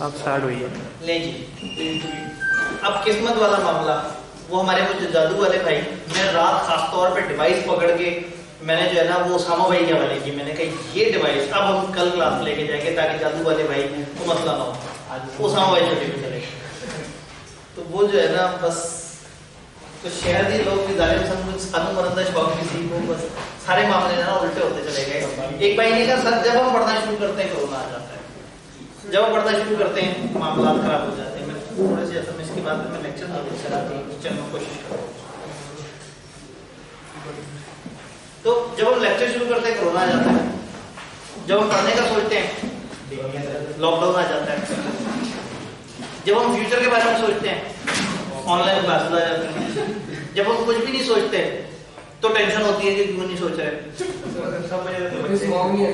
अब स्टार्ट हुई है। ले जी, अब किस्मत वाला मामला, वो हमारे वो जो जादू वाले भाई, मैं रात खास तौर पे डिवाइस पकड़ के मैंने जो है ना वो उसामा भाई के हवाले की, मैंने कहा ये डिवाइस अब हम कल क्लास लेके जाएंगे ताकि जादू वाले भाई को मसला ना हो, उसामा भाई छुट्टी पे चले। तो वो जो है ना बस तो शहर के लोग भी जालिम समझ सानू मरंदा शौक किसी को बस सारे मामले ना उल्टे होते चले गए। एक भाई ने कहा सर जब हम पढ़ना शुरू करते हैं कोरोना आ जाता है, जब हम पढ़ना शुरू करते हैं मामला खराब हो जाते हैं। मैं थोड़े से असम इसके बाद में लेक्चर देने चलाती हूँ, चलने कोशिश करूँ। तो जब हम लेक्चर शुरू करते हैं कोरोना आ जाता है, जब हम पढ़ने का सोचते हैं लॉकडाउन आ जाता है, जब हम फ्यूचर के बारे में सोचते हैं ऑनलाइन क्लासेस आ जाती हैं, जब हम कुछ भी नहीं सोचते तो टेंशन होती है कि क्यों नहीं सोच रहे।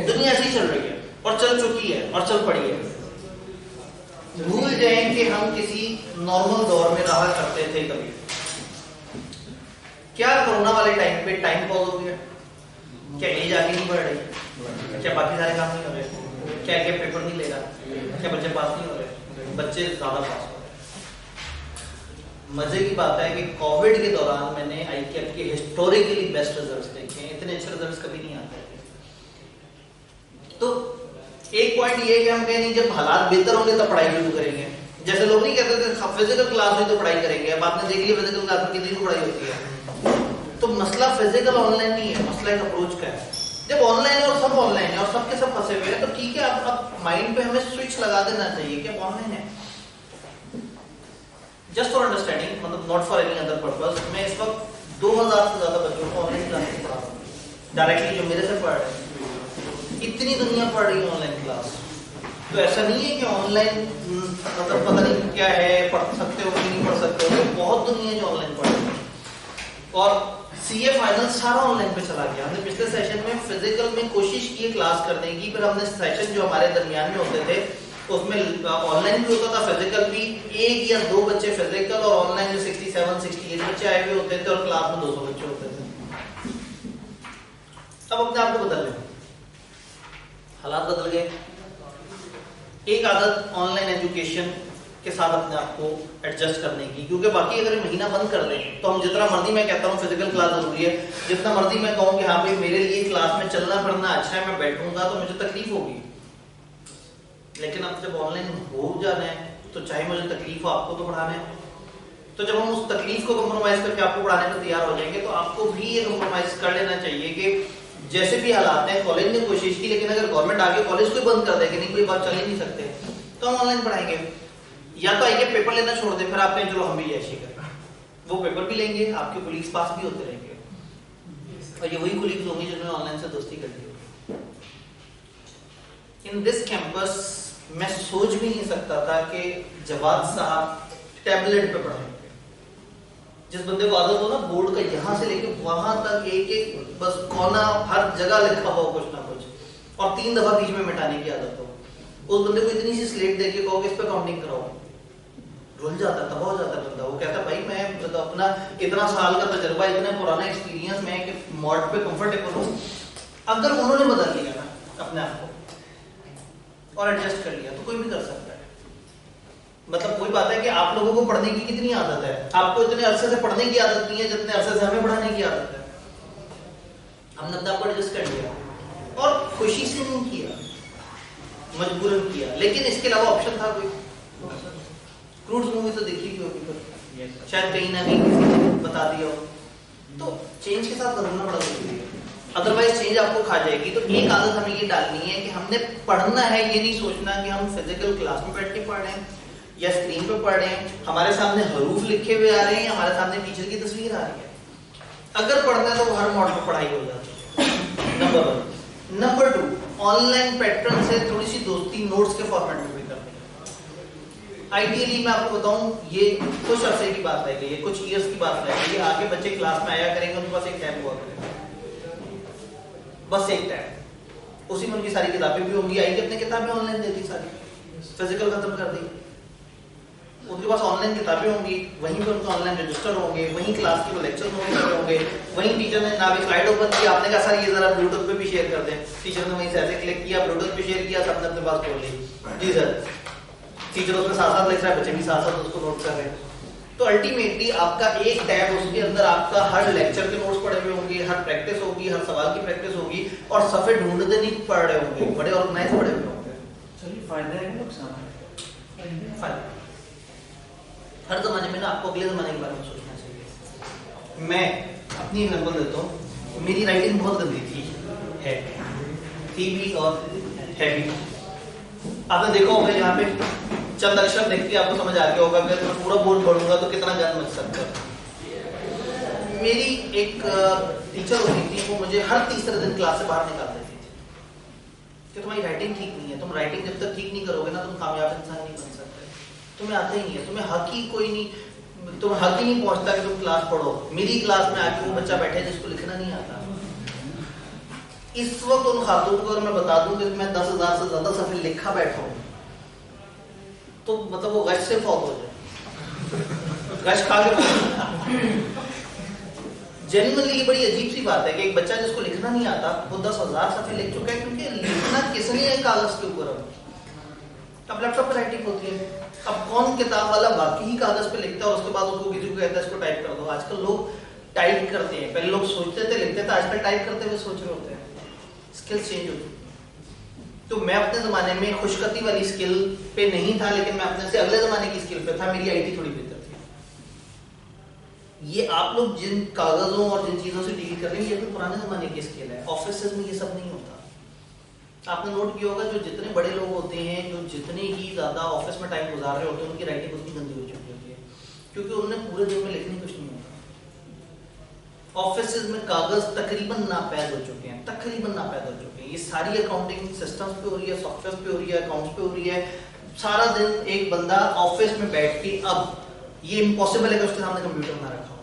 दुनिया ऐसी चल रही है और चल चुकी है और चल पड़ी है। भूल जाए कि हम किसी नॉर्मल दौर में रहा करते थे कभी। क्या कोरोना वाले टाइम पे टाइम पॉज हो गया? क्या एज आगे नहीं बढ़ रही? क्या बाकी सारे काम नहीं हो रहे? क्या पेपर नहीं ले रहा? क्या बच्चे पास नहीं हो रहे? बच्चे ज्यादा पास हो रहे। मजे की बात है कि कोविड के दौरान मैंने आईक्यूएफ के हिस्टोरिकली बेस्ट रिजल्ट्स देखे हैं। इतने अच्छे रिजल्ट्स कभी नहीं आते थे। तो एक पॉइंट ये है कि हम कहें नहीं, जब हालात बेहतर होंगे तो पढ़ाई शुरू करेंगे। जैसे लोग नहीं कहते थे फिजिकल क्लास हुई तो पढ़ाई करेंगे, अब आपने देख लिया फिजिकल क्लास में कितनी पढ़ाई होती है। तो मसला फिजिकल ऑनलाइन नहीं है, मसला एक अप्रोच का है। जब ऑनलाइन है और सब ऑनलाइन है और सबके सब फंसे हुए हैं तो ठीक है, अब माइंड पे हमें स्विच लगा देना चाहिए कि अब ऑनलाइन है। जस्ट फॉर अंडरस्टैंडिंग, मतलब not for any other purpose, मैं इस वक्त 2000 से ज्यादा बच्चों को ऑनलाइन क्लासेस पढ़ा रहा हूं डायरेक्टली, जो मेरे से पढ़ रहे हैं। इतनी दुनिया पढ़ रही है ऑनलाइन क्लास। तो ऐसा नहीं है कि ऑनलाइन मतलब पता नहीं क्या है, पढ़ सकते हो कि नहीं पढ़ सकते हो। बहुत दुनिया है जो ऑनलाइन पढ़ रही है। और सीए फाइनल सारा ऑनलाइन पे चला गया। हमने पिछले सेशन में फिजिकल में कोशिश की क्लास करने की, फिर हमने सेशन जो हमारे दरमियान में होते थे उसमें ऑनलाइन भी होता था, फिजिकल भी। एक या दो बच्चे फिजिकल और ऑनलाइन में 67 68 बच्चे आए हुए होते थे और क्लास में 200 बच्चे होते थे। अब अपने आप को बदल लें, हालात बदल गए। एक आदत ऑनलाइन एजुकेशन के साथ अपने आप को एडजस्ट करने की, क्योंकि बाकी अगर महीना बंद कर दें तो हम जितना मर्जी मैं कहता हूँ फिजिकल क्लास जरूरी है, जितना मर्जी मैं कहूँ कि हाँ भाई मेरे लिए क्लास में चलना फिरना अच्छा है, मैं बैठूंगा तो मुझे तकलीफ होगी। लेकिन अब जब ऑनलाइन हो जाना है तो चाहे मुझे तकलीफ हो, आपको तो पढ़ाना है। तो जब हम उस तकलीफ को कंप्रोमाइज करके आपको पढ़ाने पर तैयार हो जाएंगे तो आपको भी ये कंप्रोमाइज कर लेना चाहिए कि जैसे भी हालात हैं, कॉलेज ने कोशिश की लेकिन अगर गवर्नमेंट आगे कॉलेज को बंद कर दे कि नहीं कोई बात चल ही नहीं सकते तो हम ऑनलाइन पढ़ाएंगे। या तो आइए पेपर लेना छोड़ दे, फिर आप कहें चलो हम भी ऐसे करें, वो पेपर भी लेंगे, आपके कुलीग्स पास भी होते रहेंगे और ये वही कुलीग्स होंगे जिन्होंने ऑनलाइन से दोस्ती कर दी होगी। इन दिस कैंपस मैं सोच भी नहीं सकता था कि जवाद साहब टैबलेट पे पढ़ाएंगे। जिस बंदे को आदत हो ना बोर्ड का यहाँ से लेके वहां तक एक एक बस कोना हर जगह लिखा हो कुछ ना कुछ, और 3 दफा बीच में मिटाने की आदत हो, उस बंदे को इतनी सी स्लेट देके कहो कि इस पे काउंटिंग कराओ, रुल जाता, तबाह हो जाता बंदा। वो कहता भाई मैं तो अपना इतना साल का तजर्बा, इतना पुराना एक्सपीरियंस में कि मॉड पे कंफर्टेबल हूँ। अगर उन्होंने बदल लिया ना अपने आप को और एडजस्ट कर लिया तो कोई भी कर सकता है। मतलब कोई बात है कि आप लोगों को पढ़ने की कितनी आदत है, आपको इतने अरसे से पढ़ने की आदत नहीं है जितने अरसे से हमें पढ़ाने की आदत है। हमने अपने आप को एडजस्ट कर लिया और खुशी से नहीं किया, मजबूरन किया। लेकिन इसके अलावा ऑप्शन था कोई? क्रूड्स मूवी तो देखी होगी, पर शायद कहीं ना कहीं किसी ने बता दिया हो। तो चेंज के साथ बदलना बड़ा जरूरी है, अदरवाइज चेंज आपको खा जाएगी। तो एक आदत हमें ये डालनी है कि हमने पढ़ना है, ये नहीं सोचना कि हम फिजिकल क्लास में बैठ के पढ़ रहे हैं या स्क्रीन पे पढ़ रहे हैं, हमारे सामने हरूफ लिखे हुए आ रहे हैं, हमारे सामने टीचर की तस्वीर आ रही है। अगर पढ़ना है तो वो हर मॉडल पर पढ़ाई हो जाती है, नंबर 1। नंबर 2, ऑनलाइन पैटर्न से थोड़ी सी दोस्ती नोट्स के फॉर्मेट में भी करनी है। आइडियली मैं आपको बताऊं, ये कुछ अरसे की बात रह गई है, कुछ ईयर्स की बात रह गई है। आगे बच्चे क्लास में आया करेंगे, उनके पास एक टैब हुआ करेगा, बस एक टैब, उसी में उनकी सारी किताबें भी होंगी। आई अपनी किताबें ऑनलाइन दे दी, सारी फिजिकल खत्म कर दी। उनके पास ऑनलाइन किताबें होंगी, वहीं पर उनका ऑनलाइन रजिस्टर होंगे, वहीं क्लास के वो लेक्चर होंगे, वहीं टीचर ने ना भी स्लाइड ओपन किया, आपने कहा सर ये जरा ब्लूटूथ पे भी शेयर कर दें, टीचर ने वहीं से ऐसे क्लिक किया, ब्लूटूथ पे शेयर किया, सबने अपने पास खोल ली, जी सर टीचर उसमें साथ साथ लिख रहा है, बच्चे भी साथ साथ उसको नोट कर रहे हैं। तो अल्टीमेटली आपका एक टैब, उसके अंदर आपका हर लेक्चर के नोट्स पड़े हुए होंगे, हर प्रैक्टिस होगी, हर सवाल की प्रैक्टिस होगी, और सफे ढूंढते नहीं पड़ रहे होंगे, बड़े ऑर्गेनाइज पड़े हुए होंगे। चलिए फायदा है कि नुकसान है? फायदा। हर जमाने में ना आपको अगले जमाने के बारे में सोचना चाहिए। मैं अपनी एग्जांपल देता हूँ, मेरी राइटिंग बहुत गंदी थी भी और है भी। आपने देखा होगा यहाँ पे चंद अक्षर देख के आपको समझ आ गया होगा, अगर मैं पूरा बोर्ड पढ़ूंगा तो कितना ज्ञान मच सकता है। मेरी एक टीचर होती थी, वो मुझे हर तीसरे दिन क्लास से बाहर निकाल देती थी कि तुम्हारी राइटिंग ठीक नहीं है, तुम राइटिंग जब तक ठीक नहीं करोगे ना तुम कामयाब इंसान नहीं बन सकते, तुम्हें आता ही नहीं है, तुम्हें हक ही कोई नहीं, तुम्हें हक ही नहीं पहुंचता कि तुम क्लास पढ़ो। मेरी क्लास में आके वो बच्चा बैठे जिसको लिखना नहीं आता। इस वक्त उन खातून को अगर मैं बता दूं कि मैं 10,000 से ज्यादा सफे लिखा बैठा हूं, तो मतलब वो गश से फौत हो जाए, गश खा के। जेन्युइनली ये बड़ी अजीब सी बात है कि एक बच्चा जिसको लिखना नहीं आता वो 10,000 सफे लिख चुका है, क्योंकि लिखना किसने है कागज के ऊपर। अब लैपटॉप पर राइटिंग होती है, अब कौन किताब वाला बाकी ही कागज पे लिखता है और उसके बाद उसको किसी को कहता है इसको टाइप कर दो। आजकल लोग टाइप करते हैं, पहले लोग सोचते थे लिखते थे, आजकल टाइप करते हुए सोच रहे होते हैं। स्किल्स चेंज होती है। तो मैं अपने जमाने में खुशखती वाली स्किल पे नहीं था, लेकिन मैं अपने से अगले जमाने की स्किल पे था, मेरी आईटी थोड़ी बेहतर थी। ये आप लोग जिन कागजों और जिन चीजों से डील कर रहे हैं ये भी पुराने जमाने की स्किल है। ऑफिस में ये सब नहीं होता। आपने नोट किया होगा जो जितने बड़े लोग होते हैं, जो जितने ही ज्यादा ऑफिस में टाइम गुजार रहे होते हैं, उनकी राइटिंग उतनी गंदी हो चुकी होती है, क्योंकि उन्होंने पूरे दिन में लिखने कुछ नहीं होता। ऑफिस में कागज तकरीबन नापैद हो चुके हैं, तकरीबन नापैद हो चुके हैं। ये सारी अकाउंटिंग सिस्टम्स पे हो रही है, सॉफ्टवेयर पे हो रही है, अकाउंट्स पे हो रही है। सारा दिन एक बंदा ऑफिस में बैठ के, अब ये इम्पॉसिबल है कि उसके सामने कंप्यूटर ना रखा हो।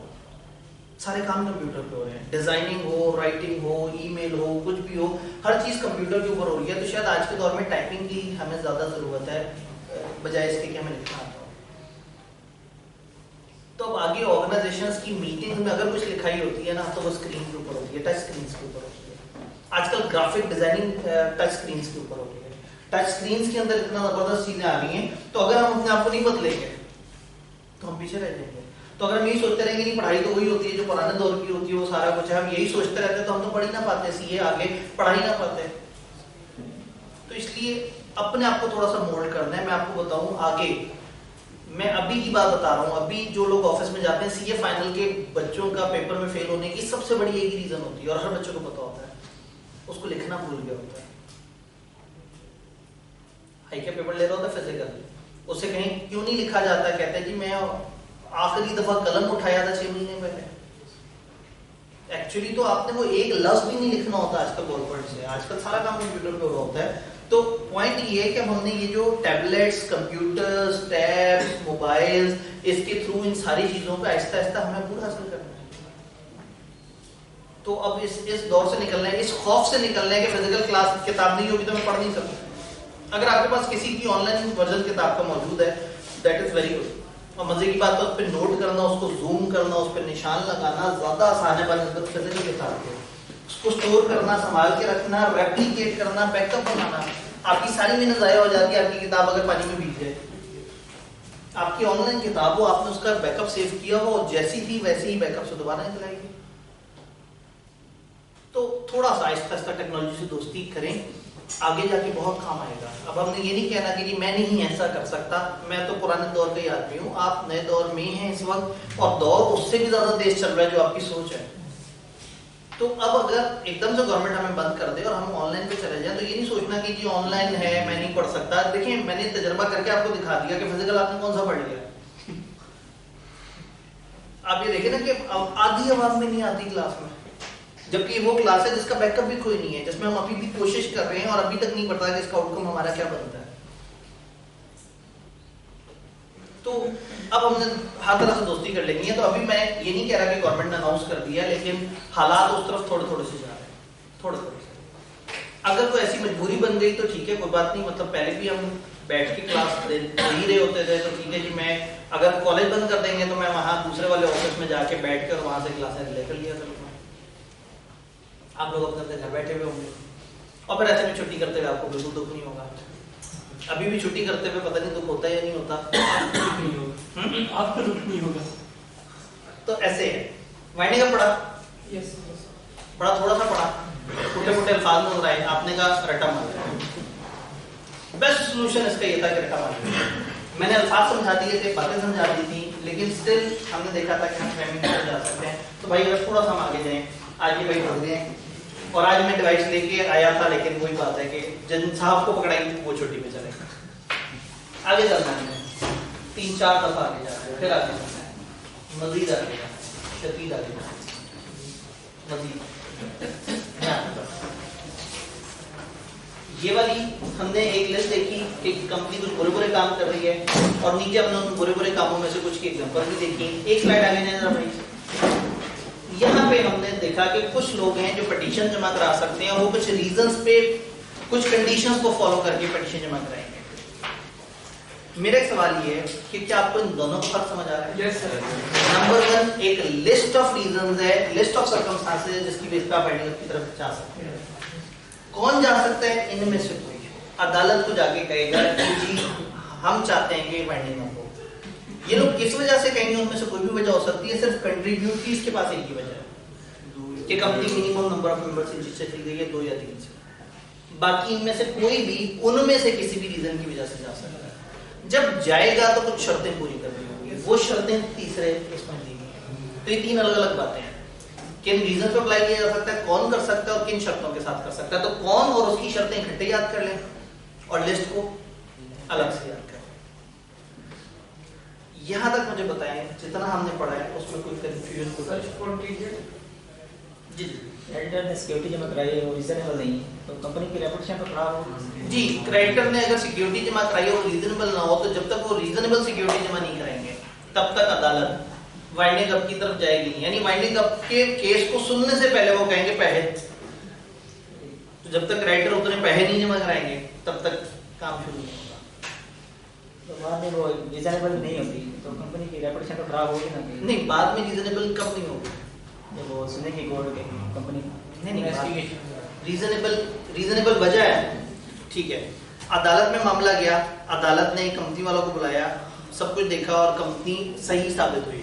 सारे काम कंप्यूटर पे हो रहे हैं, डिजाइनिंग हो, राइटिंग हो, ईमेल हो, कुछ भी हो, हर चीज कंप्यूटर के ऊपर हो रही है। तो शायद आज के दौर में टाइपिंग की हमें ज्यादा जरूरत है, बजाय इसके कि हमें लिखना आता हो। तो अब आगे ऑर्गेनाइजेशंस की मीटिंग में अगर कुछ लिखाई होती है ना, तो वो स्क्रीन के ऊपर होती है, टच स्क्रीन के ऊपर होती है। आजकल ग्राफिक डिजाइनिंग टच स्क्रीन के ऊपर होती है। टच स्क्रीन के अंदर इतना जबरदस्त चीजें आ रही हैं, तो अगर हम अपने आप को नहीं बदलेंगे तो हम पीछे रह जाएंगे। तो अगर हम यही सोचते रहेंगे कि पढ़ाई तो वही होती है जो पुराने दौर की होती है, वो सारा कुछ है, हम यही सोचते रहते तो हम तो पढ़ ही ना पाते, सीए आगे पढ़ा ही ना पाते। तो इसलिए अपने आप को थोड़ा सा मोल्ड करना है। मैं आपको बताऊं आगे, मैं अभी की बात बता रहा हूं, अभी जो लोग ऑफिस में जाते हैं, सीए फाइनल के बच्चों का पेपर में फेल होने की सबसे बड़ी एक रीजन होती है, और हर बच्चों को पता होता है, उसको लिखना भूल गया होता है। हाई का पेपर ले रहा होता है फिजिकल, उससे कहीं क्यों नहीं लिखा जाता, कहते हैं कि मैं आखिरी दफा कलम उठाया था 6 महीने पहले। एक्चुअली तो आपने वो एक लफ्ज भी नहीं लिखना होता आजकल बॉल पॉइंट से, आजकल सारा काम कंप्यूटर पे हो रहा होता है। तो पॉइंट ये है कि हमने ये जो टैबलेट्स, कंप्यूटर्स, टैब्स, मोबाइल्स, इसके थ्रू इन सारी चीजों पे आहिस्ता आहिस्ता हमें पूरा हासिल करना है। तो अब इस दौर से निकलना है, इस खौफ से निकलना है कि फिजिकल क्लास किताब नहीं होगी तो मैं पढ़ नहीं सकूँ। अगर आपके पास किसी की ऑनलाइन वर्जन किताब का मौजूद है, दैट इज वेरी गुड। और मजे की बात है उस पर नोट करना, उसको जूम करना, उस पर निशान लगाना ज्यादा आसान है बनस्बत फिजिकल किताब के। उसको स्टोर करना, संभाल के रखना, रेप्लिकेट करना, बैकअप बनाना, आपकी सारी मेहनत जाया हो जाती है। आपकी किताब अगर पानी में भीग जाए, आपकी ऑनलाइन किताब हो, आपने उसका बैकअप सेव किया हो, जैसी थी वैसे ही बैकअप से दोबारा निकलाएगी। तो थोड़ा सा आहिस्ता आहिस्ता टेक्नोलॉजी से दोस्ती करें, आगे जाके बहुत काम आएगा। अब हमने ये नहीं कहना कि जी मैं नहीं ऐसा कर सकता, मैं तो पुराने दौर का ही आदमी हूँ, आप नए दौर में हैं इस वक्त, और दौर उससे भी ज्यादा तेज चल रहा है जो आपकी सोच है। तो अब अगर एकदम से गवर्नमेंट हमें बंद कर दे और हम ऑनलाइन पे चले जाएं, तो ये नहीं सोचना कि जी ऑनलाइन है मैं नहीं पढ़ सकता। देखिए मैंने तजर्बा करके आपको दिखा दिया कि फिजिकल आपने कौन सा पढ़ लिया। आप ये देखें ना कि आधी आवाज में नहीं आती क्लास में, जबकि वो क्लास है जिसका बैकअप भी कोई नहीं है, जिसमें हम अभी भी कोशिश कर रहे हैं और अभी तक नहीं पता कि इसका आउटकम हमारा क्या बनता है। तो अब हमने हर तरह से दोस्ती कर लेनी है। तो अभी मैं ये नहीं कह रहा कि गवर्नमेंट ने अनाउंस कर दिया, लेकिन हालात उस तरफ थोड़े थोड़े से जा रहे हैं, थोड़े थोड़े से। अगर कोई ऐसी मजबूरी बन गई तो ठीक है, कोई बात नहीं। मतलब पहले भी हम बैठ के क्लास दे ही रहे होते थे, तो ठीक है जी, मैं अगर कॉलेज बंद कर देंगे तो मैं वहां दूसरे वाले ऑफिस में जाके बैठ कर वहां से क्लासेस लेकर लिया करूँगा। आप लोग अपने घर बैठे हुए होंगे और फिर ऐसे में छुट्टी करते हुए आपको बिल्कुल दुख नहीं होगा। अभी भी छुट्टी करते हुए पता नहीं दुख होता है या नहीं होता। नहीं होगा, आपको दुख नहीं होगा। तो ऐसे है वाइंडिंग अप पढ़ा, यस पढ़ा थोड़ा सा पढ़ा, छोटे मोटे अल्फाज नजर आए, आपने कहा रटा मार। बेस्ट सोल्यूशन इसका ये था कि रटा मार। मैंने अल्फाज समझा दिए थे, बातें समझा दी थी, लेकिन स्टिल हमने देखा था कि हम फ्रेमिंग में जा सकते हैं। तो भाई अगर थोड़ा सा हम आगे जाएं, आज ये भाई पढ़ गए और आज मैं डिवाइस लेके आया था, लेकिन वही बात है कि जिन साहब को पकड़ाएंगे वो छुट्टी पे चलेगा। आगे चलना है, 3-4 दफा आगे जाना है, फिर आगे जाना है, मजीद आगे जाना है, शदीद आगे जाना है, मजीद। ये वाली हमने एक लिस्ट देखी कि कंपनी कुछ बुरे बुरे काम कर रही है और नीचे हमने उन बुरे बुरे कामों में से कुछ की एग्जांपल भी देखी। एक स्लाइड आगे जाए जरा भाई। यहाँ पे हमने देखा कि कुछ लोग हैं जो पिटीशन जमा करा सकते हैं और वो कुछ रीजंस पे कुछ कंडीशंस को फॉलो करके पिटीशन जमा कराएंगे। मेरा एक सवाल ये है कि क्या आपको इन दोनों का फर्क समझ आ रहा है? Yes sir. नंबर 1 एक लिस्ट ऑफ रीजंस है, लिस्ट ऑफ सर्कमस्टांसेस है जिसकी बेस पे आप बाइंडिंग की तरफ जा सकते हैं। कौन जा सकता है? इनमें से कोई अदालत को जाके कहेगा कि जी हम चाहते हैं कि बाइंडिंग हो। ये लोग किस वजह से कहेंगे? उनमें से कोई भी वजह हो सकती है, सिर्फ कंट्रीब्यूटरीज के पास एक ही वजह है कि company minimum number of members जिससे ली गई है 2 या 3 से। बाकी इनमें से कोई भी उनमें से किसी भी रीजन की वजह से जा सकता है। जब जाएगा तो कुछ शर्तें पूरी करनी होंगी, वो शर्तें तीसरे इसमें दी गई हैं। तो ये 3 अलग अलग बातें हैं, किन रीजन पे अप्लाई किया जा सकता है, कौन कर सकता है और किन शर्तों के साथ कर सकता है। तो कौन और उसकी शर्तें इकट्ठे याद कर लें और लिस्ट को अलग से याद करें। यहां तक मुझे बताएं जितना हमने पढ़ा है उसमें कोई कंफ्यूजन जी क्रेडिटर ने सिक्योरिटी जमा कराई है वो रीजनेबल नहीं है तो कंपनी की रेपुटेशन पर खराब हो। जी, क्रेडिटर ने अगर सिक्योरिटी जमा कराई है वो रीजनेबल ना हो तो जब तक वो रीजनेबल सिक्योरिटी जमा नहीं कराएंगे तब तक अदालत वाइंडिंग अप की तरफ जाएगी। यानी वाइंडिंग अप के केस को सुनने से पहले वो कहेंगे पैसे, तो जब तक क्रेडिटर उतने पैसे नहीं जमा कराएंगे तब तक काम शुरू नहीं होगा। तो बाद में वो रीजनेबल नहीं होती तो कंपनी की रेपुटेशन तो खराब होगी ना। नहीं, बाद में रीजनेबल कब नहीं होगी? जब वो सुने की कोर्ट के कंपनी नहीं, रीजनेबल वजह है, ठीक है। अदालत में मामला गया, अदालत ने कंपनी वालों को बुलाया, सब कुछ देखा और कंपनी सही साबित हुई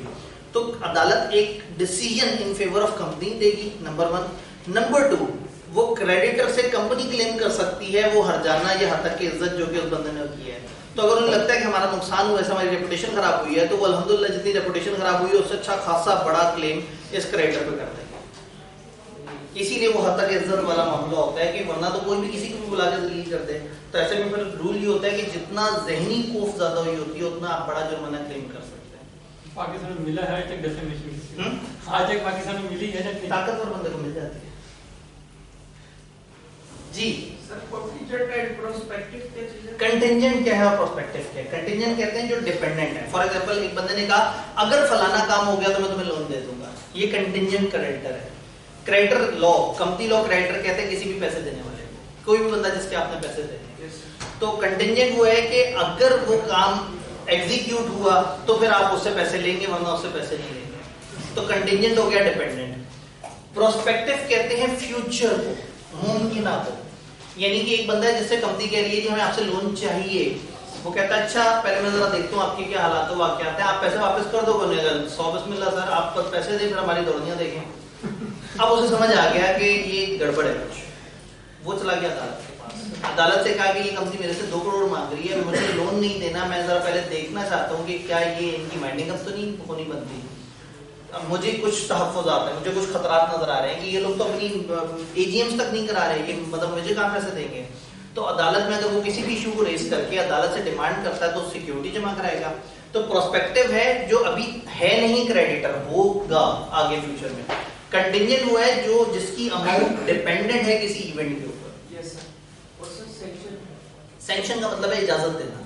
तो अदालत एक decision in favour of company देगी, नंबर 1। नंबर 2, वो क्रेडिटर से कंपनी क्लेम कर सकती है वो हर्जाना या हद तक की इज्जत जो कि उस बंदे ने की है। तो अगर उन्हें लगता है कि हमारा नुकसान हुआ है, हमारी रेपुटेशन खराब हुई है, तो वो अल्हम्दुलिल्लाह जितनी रेपुटेशन खराब हुई है उससे अच्छा खासा बड़ा क्लेम इस क्रेडिटर पे कर देंगे। इसीलिए वो हद तक इज्जत वाला मामला होता है कि वरना तो कोई भी किसी को भी बुला के दलील कर दे। तो ऐसे में फिर रूल ये होता है कि जितना जहनी खौफ ज्यादा हुई होती है उतना आप बड़ा जुर्माना क्लेम कर सकते हैं। पाकिस्तान में मिला है तक डेफिनेशन आज तक पाकिस्तान में मिली है ना ताकतवर बंदे को मिल जाती है जी। सर कंटीजेंट एंड प्रोस्पेक्टिव क्या चीज है? कंटिजेंट क्या है और प्रोस्पेक्टिव क्या है? कंटिजेंट कहते हैं जो डिपेंडेंट है। फॉर एग्जांपल एक बंदे ने कहा अगर फलाना काम हो गया तो मैं तुम्हें लोन दे दूंगा, ये कंटिजेंट क्रेडिटर है। Creditor law, company law creditor कहते हैं किसी भी पैसे देने वाले को, कोई भी बंदा जिसके आपने पैसे देने। तो कंटिजेंट वो है कि अगर वो काम एग्जीक्यूट हुआ तो फिर आप उससे पैसे लेंगे वरना उससे पैसे नहीं लेंगे। तो कंटिजेंट हो गया डिपेंडेंट। प्रोस्पेक्टिव कहते हैं फ्यूचर को, मुमकिन को। यानी कि एक बंदा है जिससे कंपनी कह रही है कि हमें आपसे लोन चाहिए, वो कहता है अच्छा पहले मैं जरा देखता हूँ आपके क्या हालात हो वाकयात है, आप पैसे वापस कर दो। 100 बिस्मिल्लाह सर आप बस पैसे दें फिर हमारी दौड़ियां देखें। अब उसे समझ आ गया कि ये गड़बड़ है कुछ, वो चला गया अदालत के पास। अदालत से कहा कि ये कंपनी मेरे से 2 करोड़ मांग रही है, मुझे लोन नहीं देना, मैं जरा पहले देखना चाहता हूँ कि क्या ये इनकी वाइंडिंग अप तो नहीं होनी बनती। अब मुझे कुछ तहफ़्फ़ुज़ात है, मुझे कुछ खतरात नजर आ रहे हैं कि ये लोग तो अपनी एजीएम्स तक नहीं करा रहे, ये मतलब मुझे कहाँ पैसे देंगे। तो अदालत में अगर वो किसी भी इशू को रेज करके अदालत से डिमांड करता है तो सिक्योरिटी जमा कराएगा। तो प्रोस्पेक्टिव है जो अभी है नहीं क्रेडिटर, होगा आगे फ्यूचर में। कंटिजेंट वो है जो जिसकी अमाउंट डिपेंडेंट है किसी इवेंट के ऊपर। Yes sir. और सर सैंक्शन, सैंक्शन का मतलब है इजाजत देना।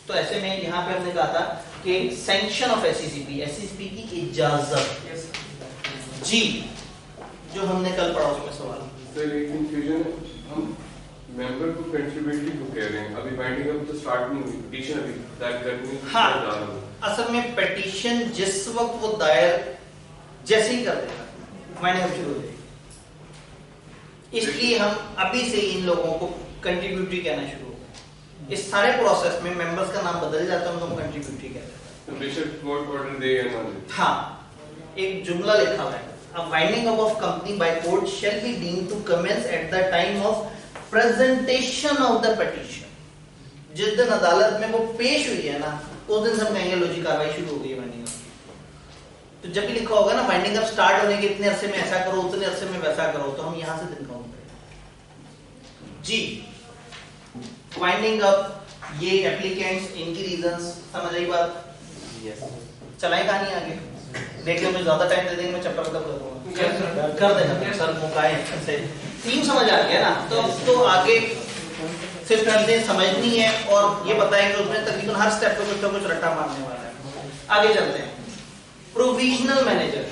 तो ऐसे में यहाँ पे हमने कहा था कि सैंक्शन ऑफ एससीसीपी, एससीसीपी की इजाजत। Yes sir. जी, जो हमने कल पढ़ा उसमें सवाल। सर एक कंफ्यूजन है, हम मेंबर को कंट्रीब्यूटरी को कह रहे हैं, अभी बाइंडिंग अप तो स्टार्ट नहीं हुई, पिटीशन अभी दायर करनी है। हाँ, असल में पिटीशन जिस वक्त वो दायर जैसे ही कर देगा मैंने अब शुरू हो जाएगी, इसलिए हम अभी से इन लोगों को कंट्रीब्यूटरी कहना शुरू हो गए। इस सारे प्रोसेस में मेंबर्स का नाम बदल जाता है, उनको हम कंट्रीब्यूटरी कहते हैं। तो बेशक कोर्ट ऑर्डर दे या ना दे, हाँ, एक जुमला लिखा हुआ है, a winding up of company by court shall be deemed to commence at the time of presentation of the petition। जिस दिन अदालत में वो पेश हुई है ना, उस दिन से हम कहेंगे लो जी कार्रवाई शुरू हो गई है वाइंडिंग अप। तो जब भी लिखा होगा ना वाइंडिंग अप स्टार्ट होने के इतने अरसे में ऐसा करो, उतने अरसे में वैसा करो, तो हम यहाँ से दिन काउंट करेंगे जी। वाइंडिंग अप, ये एप्लीकेंट्स, इनकी रीजंस, समझ रही बात? चलाएं कहानी आगे, देख लो, मुझे ज्यादा टाइम दे देंगे मैं चप्पल कब करूंगा, कर देना सर मुकाए से। टीम समझ आ गया ना, तो आगे सिर्फ चीजें समझनी है और ये पता है कि उसमें तकरीबन हर स्टेप पे कुछ ना कुछ रट्टा मारने वाला है। आगे चलते हैं, प्रोविजनल मैनेजर।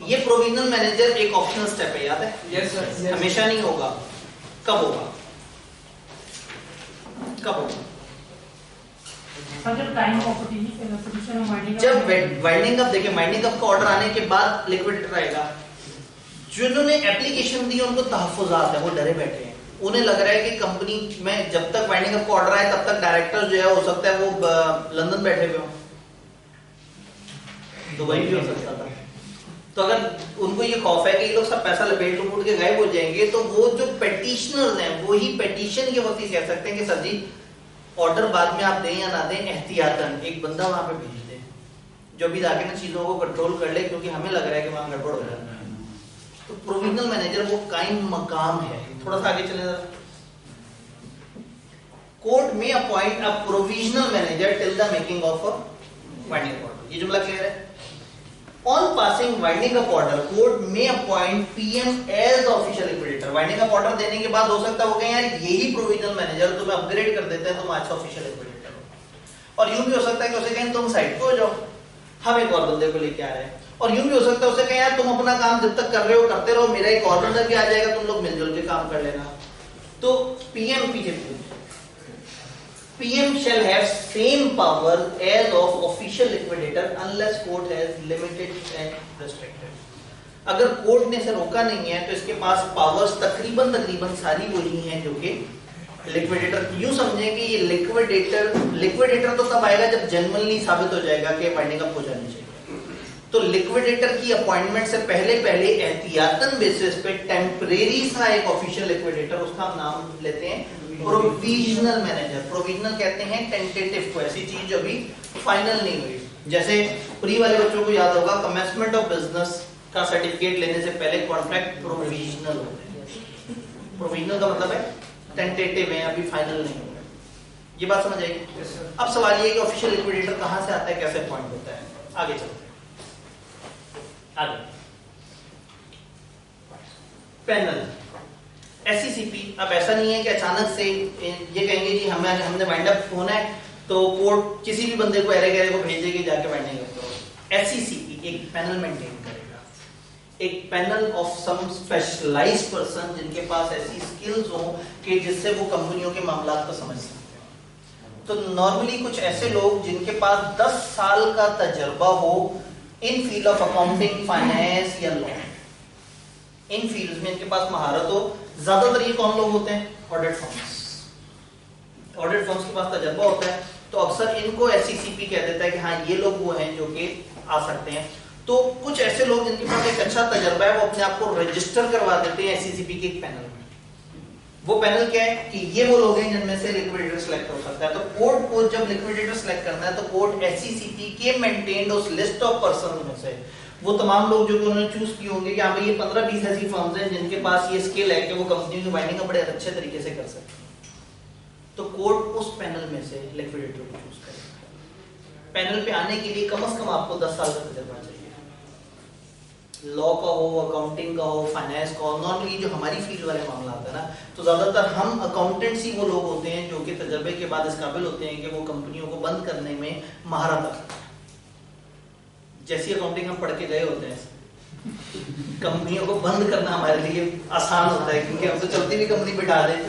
ये प्रोविजनल मैनेजर एक ऑप्शनल स्टेप है, याद है? Yes sir. हमेशा नहीं होगा, कब होगा? कब होगा? जब टाइम ऑफ पिटीशन वाइंडिंग जब वाइंडिंग अप, देखिए वाइंडिंग अप का ऑर्डर आने के बाद लिक्विडेटर आएगा। जिन्होंने एप्लीकेशन दी उनको तहफ्फुजात है, वो डरे बैठे हैं, उन्हें लग रहा है कि कंपनी में जब तक वाइंडिंग अप का ऑर्डर आए तब तक डायरेक्टर जो है हो सकता है वो लंदन बैठे हुए हो, दुबई भी हो सकता था। तो अगर उनको ये खौफ है कि ये लोग सब पैसा लपेट लुपेट के गायब हो जाएंगे, तो वो जो पेटिशनर्स हैं वो ही पेटिशन के वक्त ही कह सकते हैं कि सर जी ऑर्डर बाद में आप दें या ना दें, एहतियातन एक बंदा वहां पे भेज दें जो भी जाके ना चीजों को कंट्रोल कर ले, क्योंकि हमें लग रहा है कि वहां गड़बड़ हो रहा है। तो प्रोविजनल मैनेजर वो कायम मकाम है। थोड़ा सा आगे चले जरा। कोर्ट में appoint a provisional manager till the making of a winding order. ये जुमला क्लियर है? On passing winding up order, court may appoint PM as official liquidator। winding up order देने के बाद हो सकता है वो कहें यार यही प्रोविजनल मैनेजर तुम्हें अपग्रेड कर देते हैं, तुम आज ऑफिशियल लिक्विडेटर हो। और यूं भी हो सकता है कि उसे कहें तुम साइड पे हो जाओ, हम एक और बंदे को लेके आ रहे हैं। और यूं भी हो सकता है उसे कहें यार तुम अपना काम जब तक कर रहे हो करते रहो, मेरा एक और बंदा भी आ जाएगा, तुम लोग मिलजुल के काम कर लेना। तो PM पीछे PM shall have same power as of official liquidator unless court has limited and restricted। अगर कोर्ट ने इसे रोका नहीं है तो इसके पास पावर्स तकरीबन सारी वही हैं जो कि लिक्विडेटर। यूं समझें कि ये लिक्विडेटर तो तब आएगा जब जेन्युइनली साबित हो जाएगा कि वाइंडिंग अप हो जानी चाहिए। तो लिक्विडेटर की अपॉइंटमेंट से पहले एहतियातन बेसिस पे टेम्परेरी सा एक ऑफिशियल लिक्विडेटर, उसका हम नाम लेते हैं प्रोविजनल मैनेजर। प्रोविजनल कहते हैं टेंटेटिव को, ऐसी चीज जो अभी फाइनल नहीं हुई। जैसे प्री वाले बच्चों को याद होगा, कमेंसमेंट ऑफ बिजनेस का सर्टिफिकेट लेने से पहले कॉन्ट्रैक्ट प्रोविजनल होते हैं। प्रोविजनल का मतलब है टेंटेटिव है, अभी फाइनल नहीं हुआ। ये बात समझ आएगी? अब सवाल ये है कि ऑफिशियल लिक्विडेटर कहां से आता है, कैसे अपॉइंट होता है। आगे चलते हैं। आगे पैनल SCCP। अब ऐसा नहीं है कि अचानक से ये कहेंगे जी हमने वाइंड अप होना है तो कोर्ट किसी भी बंदे को एरे को भेजेगी जाके वाइंडिंग अप करो। SCCP एक पैनल मेंटेन करेगा, एक panel of some specialised person जिनके पास ऐसी स्किल्स हो कि जिससे वो कंपनियों के मामलात को समझ सकते हैं। तो नॉर्मली कुछ ऐसे लोग जिनके पास 10 साल का तजर्बा हो इन फील्ड ऑफ अकाउंटिंग, फाइनेंस या लॉ, इन फील्ड्स में इनके पास महारत हो। ज्यादातर ये कौन लोग होते हैं? Audit firms. ऑडिट फर्म्स के पास तजर्बा होता है तो अक्सर इनको SCCP कह देता है कि हाँ ये लोग वो हैं जो कि आ सकते हैं। तो कुछ ऐसे लोग जिनके पास एक अच्छा तजर्बा है वो अपने आप को रजिस्टर करवा देते हैं SCCP के एक पैनल में। वो पैनल क्या है कि ये वो लोग हैं जिनमें से लिक्विडेटर सिलेक्ट हो सकता है। तो कोर्ट को जब लिक्विडेटर सिलेक्ट करना है तो कोर्ट SCCP के मेंटेन्ड उस लिस्ट ऑफ पर्सन में से वो तमाम लोग जो कि उन्होंने चूज किए होंगे कि हाँ भाई ये 15-20 ऐसी फर्म्स हैं जिनके पास ये स्किल है कि वो कंपनी की वाइंडिंग बड़े अच्छे तरीके से कर सकते हैं। तो कोर्ट उस पैनल में से लिक्विडेटर को चूज करेगा। पैनल पे आने के लिए कम से कम आपको 10 साल का तजुर्बा चाहिए। लॉ का हो, अकाउंटिंग का हो, फाइनेंस का हो। नॉर्मली जो हमारी फील्ड वाले मामला आता है ना, तो ज्यादातर हम अकाउंटेंट्स ही वो लोग होते हैं जो कि तजर्बे के बाद इस काबिल होते हैं कि वो कंपनियों को बंद करने में महारत रखते हैं। जैसी अकाउंटिंग हम पढ़ के गए होते हैं, कंपनियों को बंद करना हमारे लिए आसान होता है क्योंकि हम तो चलती हुई कंपनी बिठा दें,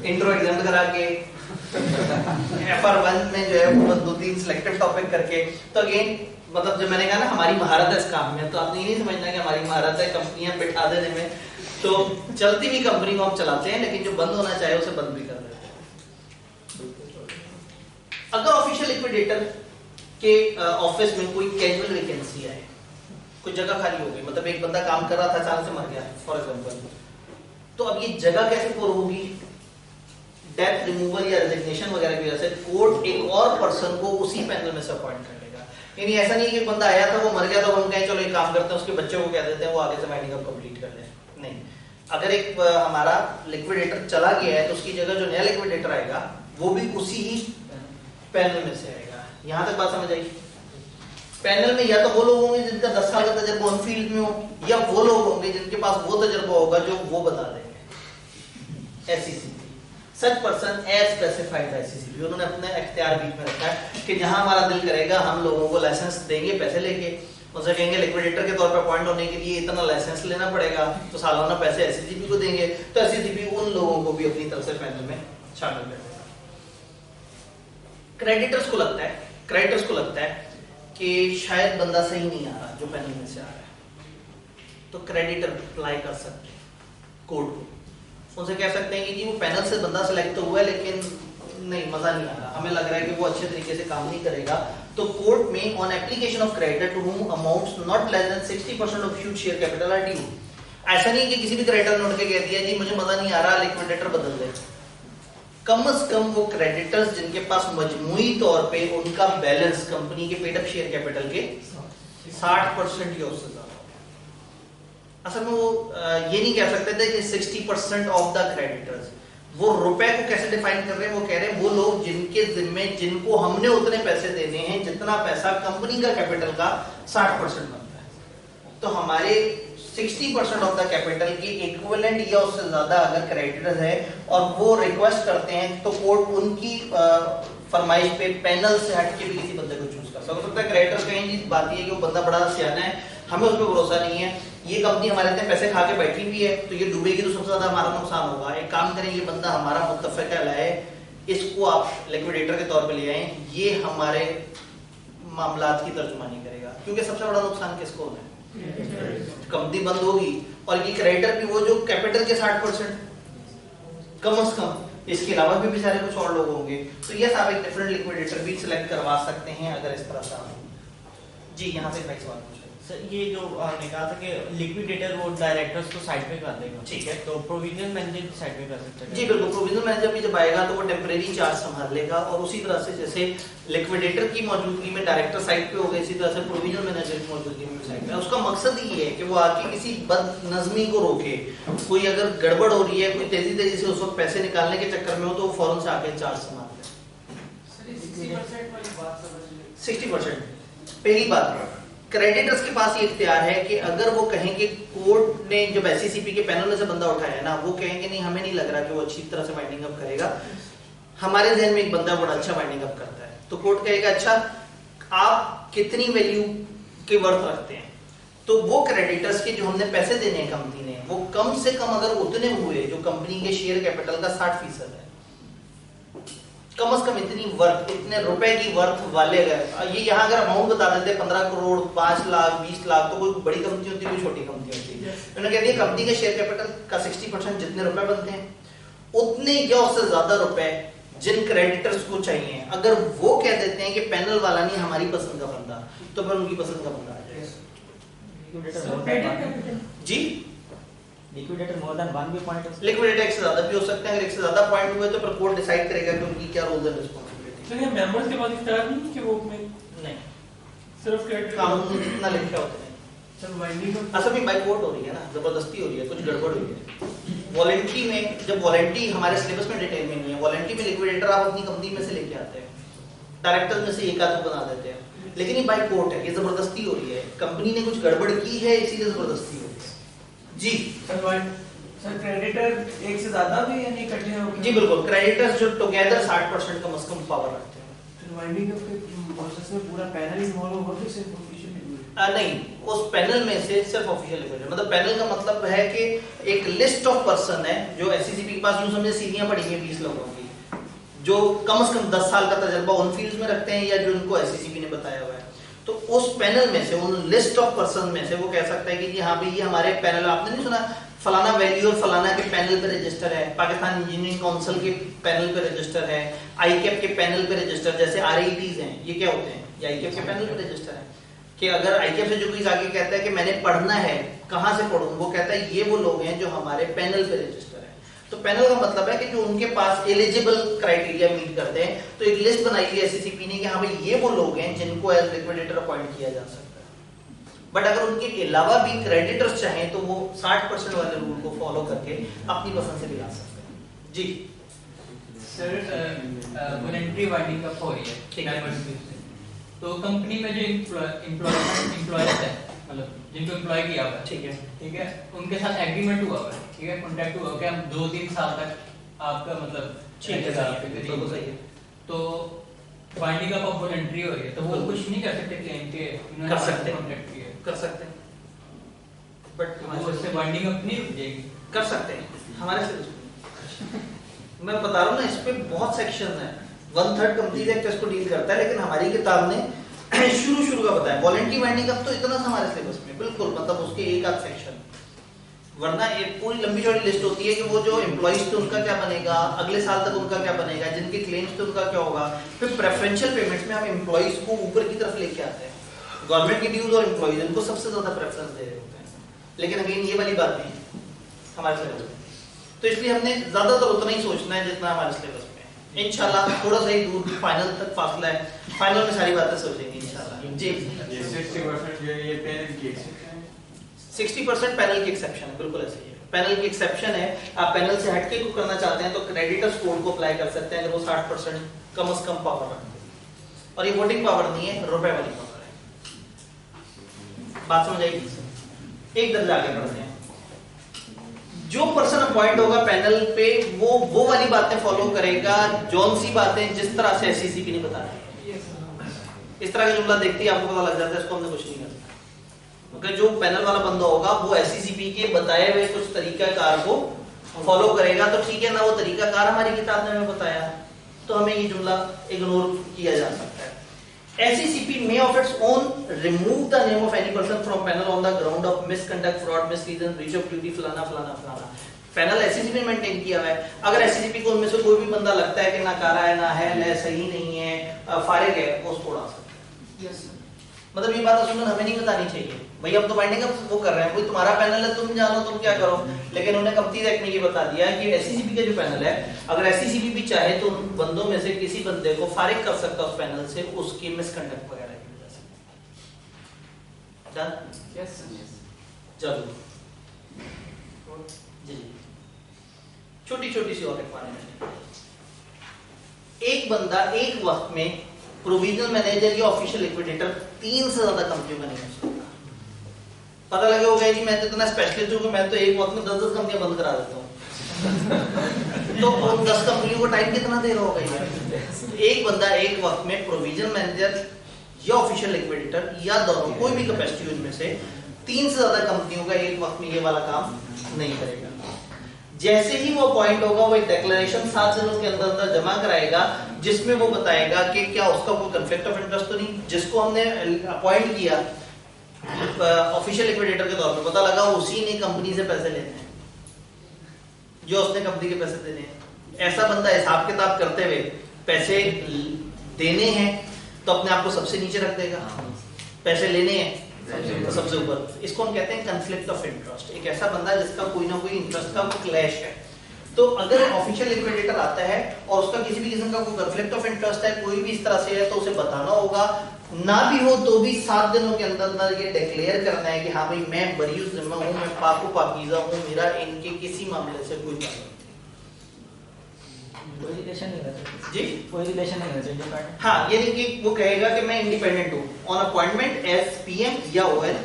इंट्रो एग्जाम करा के FR1 में जो है वो 2-3 सिलेक्टेड टॉपिक करके। तो अगेन मतलब जब मैंने कहा ना हमारी महारत है इस काम में, तो आपने ये नहीं समझना कि हमारी महारत है कंपनियां बिठा देने में। तो चलती हुई कंपनी को हम चलाते हैं, लेकिन जो बंद होना चाहिए उसे बंद भी कर देते हैं। अगर ऑफिशियल लिक्विडेटर के ऑफिस में कोई कैजुअल वैकेंसी है, कोई जगह खाली हो गई, मतलब एक बंदा काम कर रहा था अचानक से मर गया फॉर एग्जांपल, तो अब ये जगह कैसे पूरी होगी? डेथ, रिमूवल या रेजिग्नेशन वगैरह की वजह से कोर्ट एक और पर्सन को उसी पैनल में से अपॉइंट कर लेगा। यानी ऐसा नहीं है कि बंदा आया था वो मर गया, तो हम कहें चलो एक काम करते हैं उसके बच्चे को कह देते हैं वो आगे से वाइंडिंग अप कंप्लीट कर ले। नहीं, अगर एक हमारा लिक्विडेटर चला गया है तो उसकी जगह जो नया लिक्विडेटर आएगा वो भी उसी ही पैनल में से आएगा। यहां तक बात समझ आई? पैनल में या तो वो लोग होंगे जिनका 10 साल का तजर्बा ऑन फील्ड में हो, या वो लोग होंगे जिनके पास वो तजर्बा होगा जो वो बता देंगे। SCCP, such person as specified SCCP, उन्होंने अपने इख्तियार बीच में रखा है कि जहां हमारा दिल करेगा हम लोगों को लाइसेंस देंगे पैसे लेके, उनसे कहेंगे लिक्विडेटर के तौर पर अपॉइंट होने के लिए इतना लाइसेंस लेना पड़ेगा, तो सालाना पैसे एससीसीपी को देंगे, तो एससीसीपी उन लोगों को भी अपनी तरफ से पैनल में शामिल कर देगा। क्रेडिटर्स को लगता है कि शायद बंदा सही नहीं आ रहा जो पैनल में से आ रहा है, तो क्रेडिटर अप्लाई कर सकते हैं कोर्ट को, उनसे कह सकते हैं कि जी वो पैनल से बंदा सेलेक्ट तो हुआ है लेकिन नहीं मजा नहीं आ रहा, हमें लग रहा है कि वो अच्छे तरीके से काम नहीं करेगा, तो कोर्ट में on application of creditor to whom amounts not less than 60% of issued share capital are due. ऐसा नहीं कि किसी भी क्रेडिटर ने उठ के कह दिया जी मुझे मजा नहीं आ रहा लिक्विडेटर बदल दे। कम से कम वो क्रेडिटर्स जिनके पास मजमूई तौर पे उनका बैलेंस कंपनी के पेड अप शेयर कैपिटल के 60% या उससे ज्यादा, असल में वो ये नहीं कह सकते थे कि 60% ऑफ द क्रेडिटर्स, वो रुपए को कैसे डिफाइन कर रहे हैं? वो कह रहे हैं वो लोग जिनके जिम्मे जिनको हमने उतने पैसे देने हैं जितना पैसा कंपनी का कैपिटल का 60% बनता है, तो हमारे 60% ऑफ द कैपिटल की इक्विवेलेंट या उससे ज्यादा अगर क्रेडिटर्स है और वो रिक्वेस्ट करते हैं तो कोर्ट उनकी फरमाइश पे पैनल से हट के भी किसी बंदे को चूज कर सकता है। क्रेडिटर्स कहें जी बात ये कि वो बंदा बड़ा सियाना है, हमें उस पर भरोसा नहीं है, ये कंपनी हमारे इतने पैसे खा के बैठी हुई है तो ये डूबेगी तो सबसे ज्यादा हमारा नुकसान होगा, एक काम करें ये बंदा हमारा मुत्तफिक है, इसको आप लिक्विडेटर के तौर पे ले आए, ये हमारे मामलात की तर्जुमानी करेगा, क्योंकि सबसे बड़ा नुकसान किसको होना है? कंपनी बंद होगी और ये क्रेडिटर भी वो जो कैपिटल के 60% कम से कम, इसके अलावा भी बेचारे कुछ और लोग होंगे, तो ये आप एक डिफरेंट लिक्विडेटर भी सिलेक्ट करवा सकते हैं अगर इस तरह से। जी यहाँ से नेक्स्ट सवाल पूछे सर, ये जो आपने कहा था कि लिक्विडेटर वो डायरेक्टर्स को साइड पे कर देगा, ठीक है, तो प्रोविजनल मैनेजर भी साइड पे कर सकते हैं? जी बिल्कुल, प्रोविजनल मैनेजर भी जब आएगा तो वो टेम्परेरी चार्ज संभाल लेगा, और उसी तरह से जैसे लिक्विडेटर की मौजूदगी में डायरेक्टर साइड पे होगा, इसी तरह से प्रोविजनल मैनेजर की मौजूदगी में साइड पे। उसका मकसद ये है कि वो आके किसी बदनज़मी को रोके, कोई अगर गड़बड़ हो रही है, कोई तेजी से उस वक्त पैसे निकालने के चक्कर में हो तो वो फौरन से आके चार्ज संभाल ले। 60% वाली बात समझ लीजिए। 60% पहली बात, क्रेडिटर्स के पास ये इख्तियार है कि अगर वो कहें कि कोर्ट ने जब एससीसीपी के पैनल में से बंदा उठाया है ना, वो कहेंगे नहीं हमें नहीं लग रहा कि वो अच्छी तरह से वाइंडिंग अप करेगा, हमारे जहन में एक बंदा बड़ा अच्छा वाइंडिंग अप करता है, तो कोर्ट कहेगा अच्छा आप कितनी वैल्यू के वर्थ रखते हैं, तो वो क्रेडिटर्स के जो हमने पैसे देने हैं कंपनी ने, वो कम से कम अगर उतने हुए जो कंपनी के शेयर कैपिटल का 60% है, कम से कम इतनी वर्थ, इतने रुपए की वर्थ वाले गए। ये यहाँ अगर अमाउंट बता देते 15 करोड़ 5 लाख 20 लाख तो कोई बड़ी कंपनी होती है कोई छोटी कंपनी होती है, उन्होंने कह दिया कंपनी के शेयर कैपिटल का 60% जितने रुपए बनते हैं उतने या उससे ज्यादा रुपए जिन क्रेडिटर्स को चाहिए, अगर वो कह देते हैं कि पैनल वाला नहीं हमारी पसंद का बंदा, तो फिर उनकी पसंद का बंदा आ जाएगा। जी लिक्विडेटर मोर देन वन भी पॉइंट हो सकता है। लिक्विडेटर एक से ज्यादा भी हो सकते हैं, अगर एक से ज्यादा पॉइंट हुए तो फिर कोर्ट डिसाइड करेगा कि उनकी क्या रोल्स एंड रिस्पांसिबिलिटी। तो ये मेंबर्स के पास इख्तियार नहीं है कि वो में नहीं, सिर्फ क्रेडिट कानून में इतना लिखा होता है। सर वाइंडिंग असल में बाई कोर्ट हो रही है ना, जबरदस्ती हो रही है, कुछ गड़बड़ हुई है। वॉलंटरी में, जब वॉलंटरी हमारे सिलेबस में डिटेल में नहीं है, वॉलंटरी में लिक्विडेटर आप अपनी कंपनी में से लेके आते हैं, डायरेक्टर में से एक आदमी बना देते हैं, लेकिन ये बाई कोर्ट है, ये जबरदस्ती हो रही है, कंपनी ने कुछ गड़बड़ की है इसीलिए जबरदस्ती हो रही है। जी सर क्रेडिटर एक से ज्यादा भी यानी इकट्ठे होकर? जी बिल्कुल, क्रेडिटर्स जो टुगेदर 60% कम से कम पावर रखते हैं। फिर वाइंडिंग अप के प्रोसेस में पूरा पैनल इन्वॉल्व होगा कि सिर्फ ऑफिशियल नहीं, उस पैनल में से सिर्फ ऑफिशियल लिक्विडेटर, मतलब पैनल का मतलब है कि एक लिस्ट ऑफ पर्सन है जो एससीसीपी के पास यूं समझे सीढ़ियां पड़ी हैं 20 लोगों की, जो कम से कम 10 साल का तजर्बा उन फील्ड्स में रखते हैं या जो उनको एससीसीपी ने बताया हुआ है, तो उस पैनल में से, उन लिस्ट ऑफ पर्सन में से वो कह सकता है कि जी हाँ भाई ये हमारे पैनल, आपने नहीं सुना फलाना वैल्यू और फलाना के पैनल पे रजिस्टर है, पाकिस्तान इंजीनियरिंग काउंसिल के पैनल पे रजिस्टर है, आईकैप के पैनल पे रजिस्टर, जैसे आरआईटीज हैं, ये क्या होते हैं, ये आईकैप के पैनल पे रजिस्टर है। कि अगर आईकैप से जो कोई आगे कहता है कि मैंने पढ़ना है, कहाँ से पढ़ूं, वो कहता है ये वो लोग हैं जो हमारे पैनल पे रजिस्टर है। तो पैनल का मतलब है कि जो उनके पास एलिजिबल क्राइटेरिया मीट करते हैं। तो एक लिस्ट बनाई है एससीसीपी ने कि हाँ भाई ये वो लोग हैं जिनको एज लिक्विडेटर अपॉइंट किया जा सकता है। बट अगर उनके अलावा भी क्रेडिटर्स चाहें तो वो 60% वाले रूल को फॉलो करके अपनी पसंद से भी ला सकते हैं। जी सर, वॉलंटरी वाइंडिंग अप हो रही है, ठीक है। डायवर्सिटी से। तो कंपनी में जो एम्प्लॉयर्स है, मतलब जिनको एम्प्लॉय किया हुआ है, ठीक है, उनके साथ एग्रीमेंट हुआ हुआ है, ठीक है, कॉन्ट्रैक्ट हुआ हुआ है कि हम 2-3 साल तक आपका मतलब ठीक है, बिल्कुल सही है। तो वाइंडिंग अप वॉलंटरी हो रही है, तो वो कुछ नहीं कर सकते क्लेम के कर सकते हैं। कॉन्ट्रैक्ट किया है, कर सकते हैं बट वो उससे वाइंडिंग अप नहीं रुक जाएगी। कर सकते हैं हमारे से मैं बता रहा हूँ ना, इस पे बहुत सेक्शन है। 1/3 कंपनीज एक्ट इसको डील करता है, लेकिन हमारी किताब ने शुरू का बताया। वॉलंटरी वाइंडिंग अप तो इतना सा हमारे सिलेबस में बिल्कुल, मतलब उसके एक आध सेक्शन, वरना एक पूरी लंबी चौड़ी लिस्ट होती है कि वो जो एम्प्लॉइज थे उनका क्या बनेगा, अगले साल तक उनका क्या बनेगा, जिनके क्लेम्स थे उनका क्या होगा। फिर प्रेफरेंशियल पेमेंट्स में हम एम्प्लॉइज को ऊपर की तरफ लेके आते हैं। गवर्नमेंट की ड्यूज और एम्प्लॉइज इनको सबसे ज्यादा प्रेफरेंस दे रहे होते हैं, लेकिन अगेन ये वाली बात नहीं है हमारे सिलेबस में। तो इसलिए हमने ज्यादातर उतना ही सोचना है जितना हमारे सिलेबस में है। इंशाल्लाह थोड़ा सा ही दूर फाइनल तक फासला है, फाइनल में सारी बातें सोचेंगे इंशाल्लाह। जी 60% जो है ये पैनल की एक्सेप्शन है। 60% पैनल की एक्सेप्शन है, बिल्कुल ऐसे ही है। पैनल की एक्सेप्शन है। आप पैनल से हटके को करना चाहते हैं तो क्रेडिटर्स कोड को अप्लाई कर सकते हैं अगर वो 60% कम से कम पावर रखते हैं। और ये वोटिंग पावर नहीं है, रुपए वाली पावर है। बात समझ आएगी? एक दर्जा आगे बढ़ते हैं। जो पर्सन अपॉइंट होगा पैनल पे वो वाली बातें फॉलो करेगा, जौन सी बातें जिस तरह से एससीसीपी ने बताया। इस तरह का जुमला देखते ही आपको पता लग जाता है इसको हमने कुछ नहीं करना। क्योंकि जो पैनल वाला बंदा होगा वो एससीसीपी के बताए हुए कुछ तरीकाकार को फॉलो करेगा तो ठीक है ना, वो तरीकाकार हमारी किताब ने हमें बताया तो हमें ये जुमला इग्नोर किया जा सकता है। SCCP may of its own remove the name of any person from panel on the ground of misconduct, fraud, misleading, breach of duty, फलाना फलाना फलाना। पैनल SCCP ने मेंटेन किया हुआ है। अगर SCCP को उनमें से कोई भी बंदा लगता है कि नाकारा है, नाअहल है, सही नहीं है, फारिग है, वो उसको उड़ा सकता है। यस मतलब ये बात असूलन हमें नहीं बतानी चाहिए भाई, हम तो बाइंडिंग अप वो कर रहे हैं, कोई तुम्हारा पैनल है, तुम जानो तुम क्या करो। लेकिन उन्हें कंपनीज एक्ट में ये बता दिया है कि SCCP का जो पैनल है, अगर SCCP भी चाहे तो उन बंदों में से किसी बंदे को फारिग कर सकता है उस पैनल से, उसकी मिसकंडक्ट वगैरह की वजह से। डन? यस चलो जी जी, छोटी छोटी सी और रिक्वायरमेंट। एक बंदा एक वक्त में प्रोविजनल मैनेजर या ऑफिशियल लिक्विडेटर 3 से ज्यादा कंपनियों का नहीं हो सकता। पता लगे होगा कि मैं तो इतना स्पेशलिस्ट हूं कि मैं तो एक वक्त में 10-10 कंपनियां बंद करा देता हूं। तो उन 10 कंपनियों को टाइम कितना दे रहा होगा ये? एक बंदा एक वक्त में प्रोविजनल मैनेजर या ऑफिशियल लिक्विडेटर या दोनों, कोई भी कैपेसिटी उनमें से 3 से ज्यादा कंपनियों का एक वक्त में ये वाला काम नहीं करेगा। जैसे ही वो अपॉइंट होगा वो एक डिक्लेरेशन 7 दिनों के अंदर अंदर जमा कराएगा जिसमें वो बताएगा कि क्या उसका कोई कॉन्फ्लिक्ट ऑफ इंटरेस्ट तो नहीं। जिसको हमने अपॉइंट किया ऑफिशियल लिक्विडेटर के तौर पे, पता लगा उसी ने कंपनी से पैसे लेने हैं, जो उसने कंपनी के पैसे देने हैं। ऐसा बंदा हिसाब किताब करते हुए पैसे देने हैं तो अपने आप को सबसे नीचे रख देगा, पैसे लेने हैं तो सबसे ऊपर। इसको हम कहते हैं कॉन्फ्लिक्ट ऑफ इंटरेस्ट। एक ऐसा बंदा जिसका कोई ना कोई इंटरेस्ट का क्लैश है। तो अगर ऑफिशियल लिक्विडेटर आता है और उसका किसी भी किस्म का कोई कॉन्फ्लिक्ट ऑफ इंटरेस्ट है, कोई भी इस तरह से है, तो उसे बताना होगा। ना भी हो तो भी 7 दिनों के अंदर अंदर ये डिक्लेयर करना है कि हाँ भाई मैं बरी जिम्मा हूँ, मैं पाको पाकीज़ा हूँ, मेरा इनके किसी मामले से कोई ताल्लुक कोई रिलेशन नहीं रहता जी, कोई रिलेशन नहीं रहता डिपेंडेंट। हाँ, यानी कि वो कहेगा कि मैं इंडिपेंडेंट हूँ। ऑन अपॉइंटमेंट एज PM या OL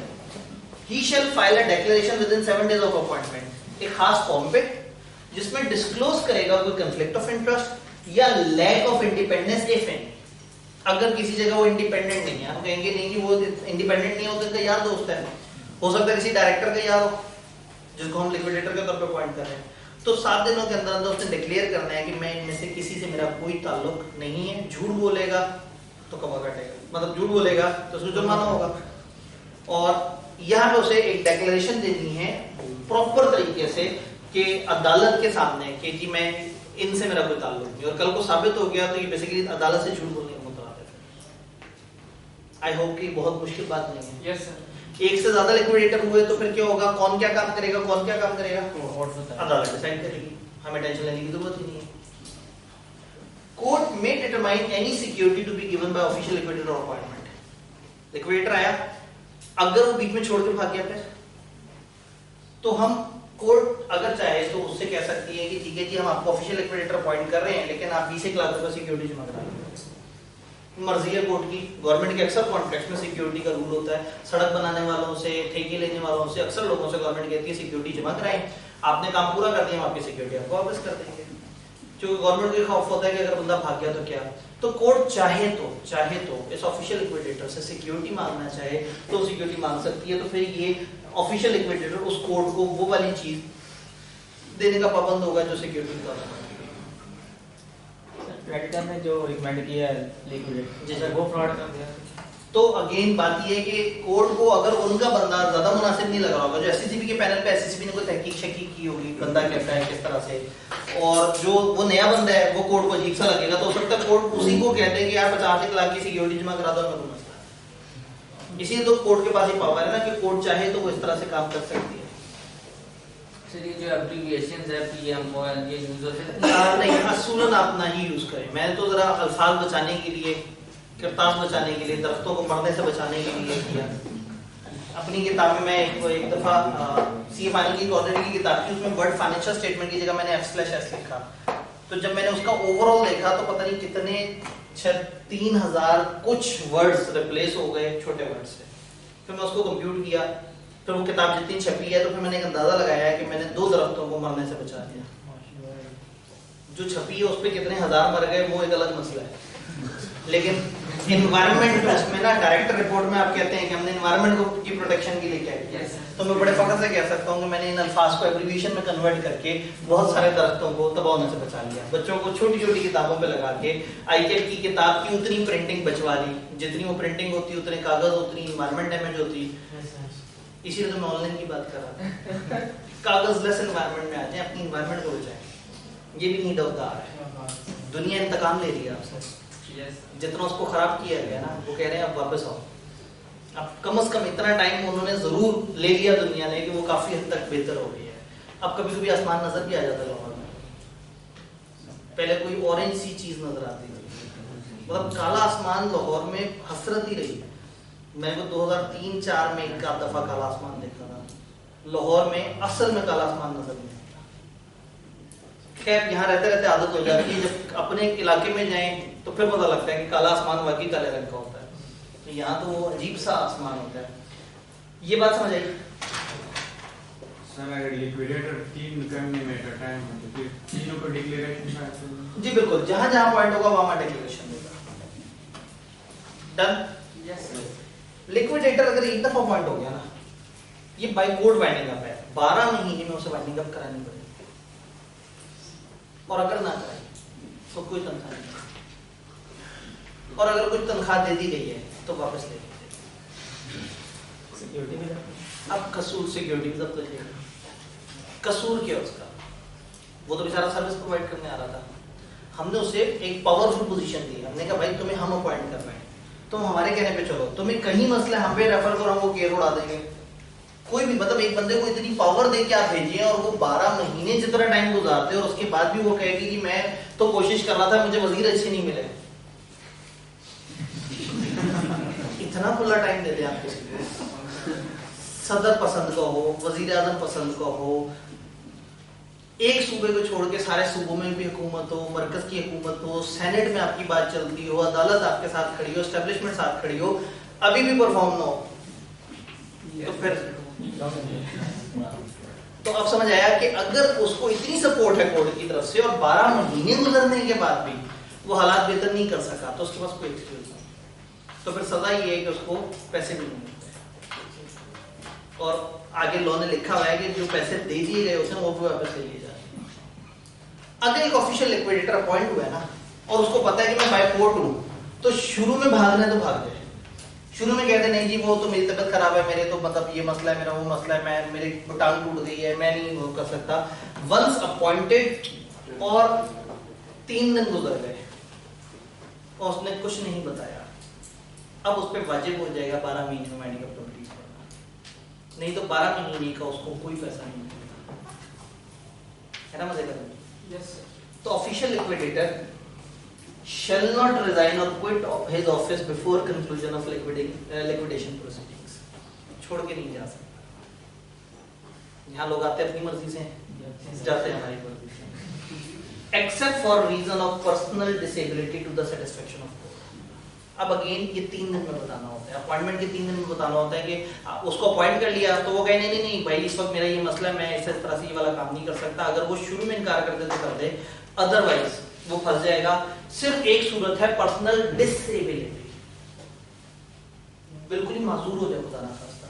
ही shall file a declaration within 7 days of appointment, एक खास फॉर्म पे जिसमें डिस्क्लोज करेगा कोई कॉन्फ्लिक्ट ऑफ इंटरेस्ट या lack of independence if any. अगर किसी जगह वो इंडिपेंडेंट नहीं है, हम कहेंगे नहीं कि वो इंडिपेंडेंट नहीं है, उनका यार दोस्त है, हो सकता है किसी डायरेक्टर का यार हो जिसको हम लिक्विडेटर के तौर पे अपॉइंट कर रहे हैं। तो 7 दिनों के अंदर अंदर उसने डिक्लेयर करना है कि मैं इनमें से किसी से मेरा कोई ताल्लुक नहीं है। झूठ बोलेगा तो कमा कटेगा, मतलब झूठ बोलेगा तो उसको जुर्माना होगा। और यहाँ पे उसे एक डिक्लेरेशन देनी है प्रॉपर तरीके से कि अदालत के सामने कि जी मैं इनसे मेरा कोई ताल्लुक नहीं, और कल को साबित हो गया तो ये बेसिकली अदालत से झूठ बोलने का मुतरादिफ है। आई होप कि बहुत मुश्किल बात नहीं है। Yes sir. एक से ज्यादा लिक्विडेटर हुए तो फिर क्या होगा, कौन क्या काम करेगा, कौन क्या काम करेगा, है। अदालत डिसाइड करेगी, हमें टेंशन लेने की जरूरत ही नहीं है। कोर्ट में determine any security to be given by official liquidator और अपॉइंटमेंट। लिक्विडेटर आया, अगर वो बीच में छोड़ के भाग गया फिर तो हम कोर्ट अगर चाहे तो उससे कह सकती है कि ठीक है जी हम आपको ऑफिशियल लिक्विडेटर अपॉइंट कर रहे हैं लेकिन आप 20 लाख रुपए सिक्योरिटी जमा करा लीजिए। मर्जी है कोर्ट की। गवर्नमेंट के अक्सर कॉन्ट्रैक्ट में सिक्योरिटी का रूल होता है। सड़क बनाने वालों से, ठेके लेने वालों से, अक्सर लोगों से गवर्नमेंट कहती है सिक्योरिटी जमा कराएं, आपने काम पूरा कर दिया हम आपकी सिक्योरिटी आपको वापस कर देंगे। क्योंकि गवर्नमेंट को खौफ होता है कि अगर बंदा भाग गया तो क्या। तो कोर्ट चाहे तो इस ऑफिशियल लिक्विडेटर से सिक्योरिटी मांगना चाहे तो सिक्योरिटी मांग सकती है। तो फिर ये ऑफिशियल लिक्विडेटर उस कोर्ट को वो वाली चीज देने का पाबंद होगा जो सिक्योरिटी का। क्रेडिटर ने जो रिकमेंड किया है लिक्विडेट जी सर, वो फ्रॉड कर दिया। तो अगेन बात ये है कि कोर्ट को अगर उनका बंदा ज्यादा मुनासिब नहीं लगा होगा, जो एससीसीबी के पैनल पे एससीसीबी ने कोई तहकीक शकीक की होगी बंदा कैसा है किस तरह से, और जो वो नया बंदा है वो कोर्ट को अजीब सा लगेगा, तो हो सकता है कोर्ट उसी को कहते हैं कि यार 50 लाख की सिक्योरिटी जमा करा दो, मैं कोई मसला है। इसीलिए तो कोर्ट के पास ही पावर है ना कि कोर्ट चाहे तो वो इस तरह से काम कर सकती है। सर ये जो एब्रिविएशंस है पीएमओ ये यूज होते हैं नहीं, असूलन आप ना ही यूज करें। मैंने तो जरा अल्फाज बचाने के लिए, किरतास बचाने के लिए, दरख्तों को मरने से बचाने के लिए किया। अपनी किताब में मैं एक दफा सीए फाइनल की ऑलरेडी की किताब थी, उसमें वर्ड फाइनेंशियल स्टेटमेंट की जगह मैंने F/S लिखा। तो जब मैंने उसका ओवरऑल देखा तो पता नहीं कितने 3000 कुछ वर्ड्स रिप्लेस हो गए छोटे वर्ड से। फिर मैं उसको कंप्यूट किया, फिर वो किताब जितनी छपी है तो फिर मैंने एक अंदाजा लगाया कि मैंने 2 दरख्तों को मरने से बचा दिया। जो छपी है उस पर कितने हजार मर गए वो एक अलग मसला है, लेकिन एनवायरनमेंट में उसमें ना डायरेक्टर रिपोर्ट में आप कहते हैं कि हमने एनवायरनमेंट को की प्रोटेक्शन के लिए क्या किया। तो मैं बड़े फख्र से कह सकता हूँ कि मैंने इन अल्फाज को एब्रिविएशन में कन्वर्ट करके बहुत सारे दरख्तों को तबाह होने से बचा लिया। बच्चों को छोटी छोटी किताबों पे लगा के आईकेप की किताब की उतनी प्रिंटिंग बचवा ली, जितनी वो प्रिंटिंग होती उतने कागज, उतनी एनवायरनमेंट डैमेज होती। इसीलिए तो मैं ऑनलाइन की बात कर रहा था। कागजलेस एनवायरनमेंट में आ जाए, अपनी एनवायरनमेंट को बचाएं। ये भी नीड ऑफ द आवर है। दुनिया इंतकाम ले रही है आपसे। जितना उसको खराब किया गया ना, वो कह रहे हैं अब वापस आओ। अब कम से कम इतना टाइम उन्होंने जरूर ले लिया दुनिया ने कि वो काफी हद तक बेहतर हो गई है। अब कभी कभी आसमान नजर भी आ जाता है लाहौर में। पहले कोई ऑरेंज सी चीज नजर आती थी, मतलब काला आसमान लाहौर में हसरत ही रही। मैंने को 2003-4 में एक आध दफा काला आसमान देखा था लाहौर में, असल में काला आसमान नजर नहीं आता। खैर यहाँ रहते रहते आदत हो जाती है, जब अपने इलाके में जाएं तो फिर पता लगता है कि काला आसमान वाकई काले रंग का होता है। तो यहाँ तो वो अजीब सा आसमान होता है। ये बात समझ आई? सर अगर लिक्विडेटर 3 करने में का टाइम है तो फिर तीनों को डिक्लेरेशन जी बिल्कुल, जहां जहां पॉइंट होगा वहां डिक्लेरेशन देगा। डन? यस लिक्विडेटर अगर एक दफा पॉइंट हो गया ना, ये बाय कोड वाइंडिंग अप है, 12 महीने में उसे वाइंडिंग अप करानी पड़ेगी। और अगर ना कराए तो कोई तनख्वाह नहीं, और अगर कुछ तनख्वाह दे दी गई है तो वापस ले लीजिए। सिक्योरिटी भी अब कसूर सिक्योरिटी भी जब्त हो जाएगी। कसूर क्या उसका? वो तो बेचारा सर्विस प्रोवाइड करने आ रहा था। हमने उसे एक पावरफुल पोजीशन दी। हमने कहा भाई तुम्हें हम अपॉइंट कर रहे हैं, तुम हमारे कहने पे चलो, तुम्हें कहीं मसला हम पे रेफर करो, हम वो केयर उड़ा देंगे। कोई भी मतलब एक बंदे को इतनी पावर दे के आप भेजिए और वो 12 महीने जितना टाइम गुजारते और उसके बाद भी वो कहेगी कि मैं तो कोशिश कर रहा था, मुझे वजीर अच्छे नहीं मिले। इतना खुला टाइम दे दे आप किसी को, सदर पसंद का हो, वजीर आजम पसंद का हो, एक सूबे को छोड़ के सारे सूबों में भी हुकूमत हो, मरकज की हुकूमत हो, सेनेट में आपकी बात चलती हो, अदालत आपके साथ खड़ी हो, एस्टेब्लिशमेंट साथ खड़ी हो, अभी भी परफॉर्म ना हो, तो फिर तो अब समझ आया कि अगर उसको इतनी सपोर्ट है कोर्ट की तरफ से और 12 महीने गुजरने के बाद भी वो हालात बेहतर नहीं कर सका तो उसके पास कोई एक्सक्यूज नहीं। तो फिर सजा ये है कि उसको पैसे भी नहीं मिलते। और आगे लॉ ने लिखा हुआ है कि जो पैसे दे दिए गए उसे वो भी वापस ले लिए जाते हैं। अगर एक ऑफिशियल लिक्विडेटर अपॉइंट हुआ है ना और उसको पता है कि मैं बाय कोर्ट हूं, तो शुरू में भागना है तो भाग जाए, शुरू में कहते नहीं जी वो तो मेरी तबीयत खराब है, मेरे तो मतलब ये मसला है, मेरा वो मसला है, मैं मेरी टांग टूट गई है, मैं नहीं वो कर सकता। वंस अपॉइंटेड और 3 दिन गुजर गए और उसने कुछ नहीं बताया, अब उस पर वाजिब हो जाएगा 12 महीने में माइनिंग अप कंप्लीट करना, नहीं तो 12 महीने का उसको कोई पैसा नहीं मिलेगा, है ना मजे कर। यस तो official liquidator shall not resign or quit his office before conclusion of liquidation proceedings. छोड़ के नहीं जा सकता। यहाँ लोग आते अपनी मर्जी से जाते हैं हमारी मर्जी से, except for reason of personal disability to the satisfaction of court। अब अगेन ये 3 दिन में बताना होता है, अपॉइंटमेंट के 3 दिन में बताना होता है कि उसको अपॉइंट कर लिया तो वो कहे नहीं नहीं नहीं भाई इस वक्त मेरा ये मसला है, मैं इस तरह से ये वाला काम नहीं कर सकता। अगर वो शुरू में इनकार कर दे तो कर दे, अदरवाइज वो फंस जाएगा। सिर्फ एक सूरत है पर्सनल डिसेबिलिटी, बिल्कुल ही माजूर हो जाए, खुदा ना खास्ता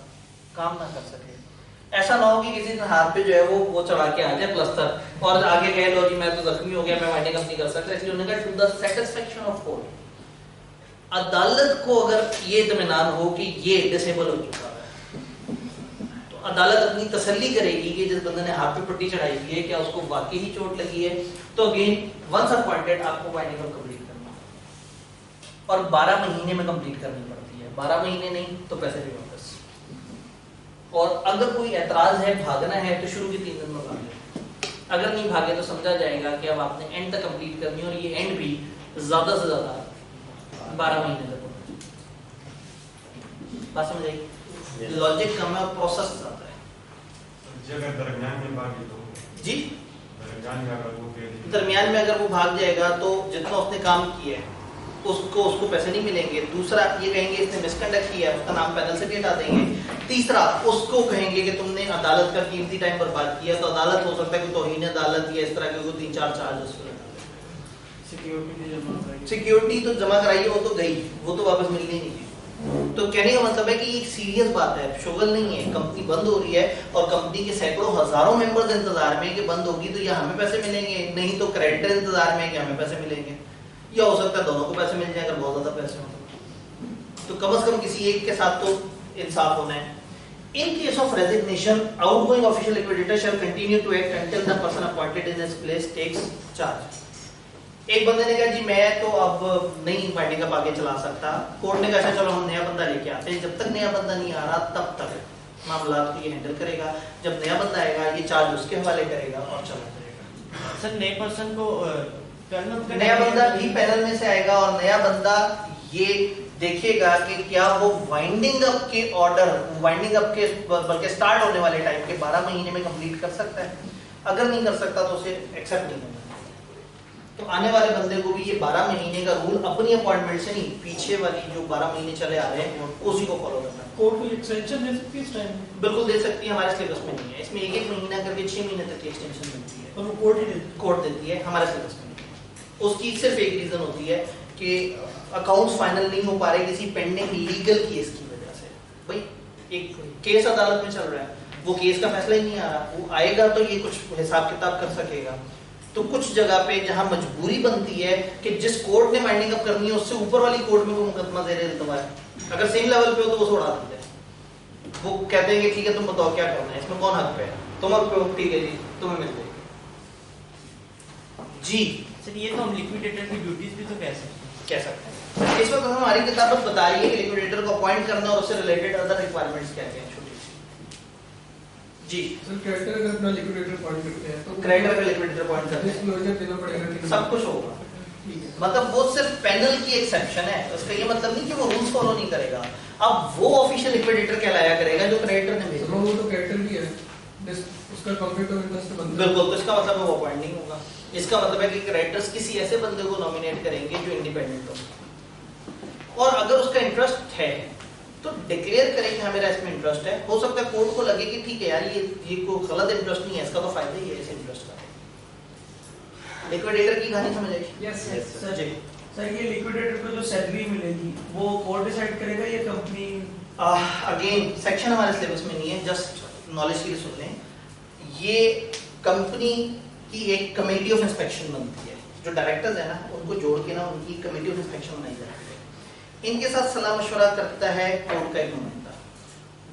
काम ना कर सके। ऐसा ना हो कि किसी के हाथ पे जो है वो चढ़ा के आ जाए प्लास्टर और आगे कहे लो जी मैं तो जख्मी हो गया, मैं वाइंडिंग अप नहीं कर सकता। इसलिए उन्होंने कहा to the satisfaction of court. अदालत को अगर ये इत्मीनान हो कि ये डिसेबल हो चुका है तो अदालत अपनी तसल्ली करेगी कि जिस बंदे ने हाथ पे पट्टी चढ़ाई हुई है क्या उसको वाकई ही चोट लगी है। तो अगेन वंस अपॉइंटेड आपको वाइंडिंग अप कंप्लीट करना है और 12 महीने में कंप्लीट करनी पड़ती है, 12 महीने नहीं तो पैसे भी वापस। और अगर कोई एतराज है, भागना है तो शुरू के 3 दिन में भागे, अगर नहीं भागे तो समझा जाएगा कि अब आपने एंड तक कंप्लीट करनी है और ये एंड भी ज्यादा से ज्यादा 12 महीने तक होना चाहिए। बात समझ आई? लॉजिक कम है और प्रोसेस ज्यादा है। अगर दरमियान में भागे तो जी दरमियान में अगर वो भाग जाएगा तो जितना उसने काम किया है उसको पैसे नहीं मिलेंगे। दूसरा ये कहेंगे इसने मिसकंडक्ट किया है, उसका नाम पैनल से भी हटा देंगे। तीसरा उसको कहेंगे कि तुमने अदालत का कीमती टाइम बर्बाद किया, तो अदालत हो सकता है कि तौहीन अदालत या इस तरह के 3-4 चार्ज उसको सिक्योरिटी तो जमा कराइए, वो तो गई, वो तो वापस मिलनी नहीं है। तो कहने का मतलब है कि एक सीरियस बात है, शुगल नहीं है। कंपनी बंद हो रही है और कंपनी के सैकड़ों हजारों मेंबर्स इंतजार में कि बंद होगी तो या हमें पैसे मिलेंगे, नहीं तो क्रेडिटर इंतजार में कि हमें पैसे मिलेंगे, या हो सकता है दोनों को पैसे मिल जाए अगर बहुत ज्यादा पैसे हो तो कम से कम किसी एक के साथ तो इंसाफ होना है। In case of resignation, outgoing official liquidator shall continue to act until the person appointed in his place takes charge। एक बंदे ने कहा जी मैं तो अब नहीं वाइंडिंग अप आगे चला सकता, कोर्ट ने कहा चलो हम नया बंदा लेके आते हैं। जब तक नया बंदा नहीं आ रहा तब तक मामला को ये हैंडल करेगा, जब नया बंदा आएगा ये चार्ज उसके हवाले करेगा और चला जाएगा। सर नए पर्सन को नया बंदा भी पैनल में से आएगा और नया बंदा ये देखेगा कि क्या वो वाइंडिंग अप के ऑर्डर, वाइंडिंग अप के बल्कि स्टार्ट होने वाले टाइम के 12 महीने में कंप्लीट कर सकता है। अगर नहीं कर सकता तो उसे एक्सेप्ट नहीं करना। तो आने वाले बंदे को भी ये 12 महीने का रूल अपनी अपॉइंटमेंट से नहीं, पीछे वाली जो 12 महीने चले आ रहे हैं उसी को फॉलो करना है। कोर्ट को एक्सटेंशन दे सकती है इस टाइम में? बिल्कुल दे सकती है, हमारे सिलेबस में नहीं है। इसमें 1-1 महीना करके 6 महीने तक की एक्सटेंशन मिलती है और वो कोर्ट ही देती कोर्ट देती है, हमारे सिलेबस में नहीं है। उसकी सिर्फ एक रीजन होती है कि अकाउंट्स फाइनल नहीं हो पा रहे किसी पेंडिंग लीगल केस की वजह से। भाई एक केस अदालत में चल रहा है, वो केस का फैसला ही नहीं आ रहा, वो आएगा तो ये कुछ हिसाब किताब कर सकेगा। तो कुछ जगह पे जहां मजबूरी बनती है कि जिस कोर्ट ने वाइंडिंग अप करनी है उससे ऊपर वाली कोर्ट में वो मुकदमा ज़ेर इल्तवा है, अगर सेम लेवल पे हो तो वो उड़ा देते हैं। वो कहते हैं कि ठीक है तुम बताओ क्या करना है, इसमें कौन हक पे है, तुम हक पे हो, ठीक है जी तुम्हें मिल जाएगी। जी सर ये तो हम लिक्विडेटर की ड्यूटीज भी तो कह सकते हैं। इस वक्त हमारी किताब बता रही है कि लिक्विडेटर को अपॉइंट करना और उससे रिलेटेड अदर रिक्वायरमेंट्स क्या क्या हैं। जी सर क्रेडिटर अगर अपना लिक्विडेटर अपॉइंट करते हैं तो क्रेडिटर का लिक्विडेटर अपॉइंट करते हैं, डिस्क्लोजर देना पड़ेगा, सब कुछ होगा। ठीक है। मतलब वो सिर्फ पैनल की एक्सेप्शन है, उसका ये मतलब नहीं कि वो रूल्स फॉलो नहीं करेगा। अब वो ऑफिशियल लिक्विडेटर कहलाया करेगा जो क्रेडिटर ने भेजा। वो तो क्रेडिटर भी है, उसका कॉन्फ्लिक्ट ऑफ इंटरेस्ट बनता है। बिल्कुल, तो इसका मतलब वो अपॉइंट नहीं होगा। इसका मतलब है कि क्रेडिटर्स किसी ऐसे बंदे को नॉमिनेट करेंगे जो इंडिपेंडेंट हो, और अगर उसका इंटरेस्ट है तो डिक्लेयर करें कि हाँ मेरा इसमें इंटरेस्ट है। हो सकता है कोर्ट को लगे कि ठीक है यार ये कोई गलत इंटरेस्ट नहीं है, इसका तो फायदा ही है इस इंटरेस्ट का। लिक्विडेटर की कहानी समझ आई? यस सर जी। सर ये लिक्विडेटर को जो सैलरी मिलेगी वो कोर्ट डिसाइड करेगा या कंपनी? अगेन सेक्शन हमारे सिलेबस में नहीं है, जस्ट नॉलेज के लिए सुन लें। ये कंपनी की एक कमेटी ऑफ इंस्पेक्शन बनती है, जो डायरेक्टर्स है ना उनको जोड़ के ना उनकी कमेटी ऑफ इंस्पेक्शन बनाई जाती है। इनके साथ सलाह मशवरा करता है कोर्ट का एक नुमाइंदा।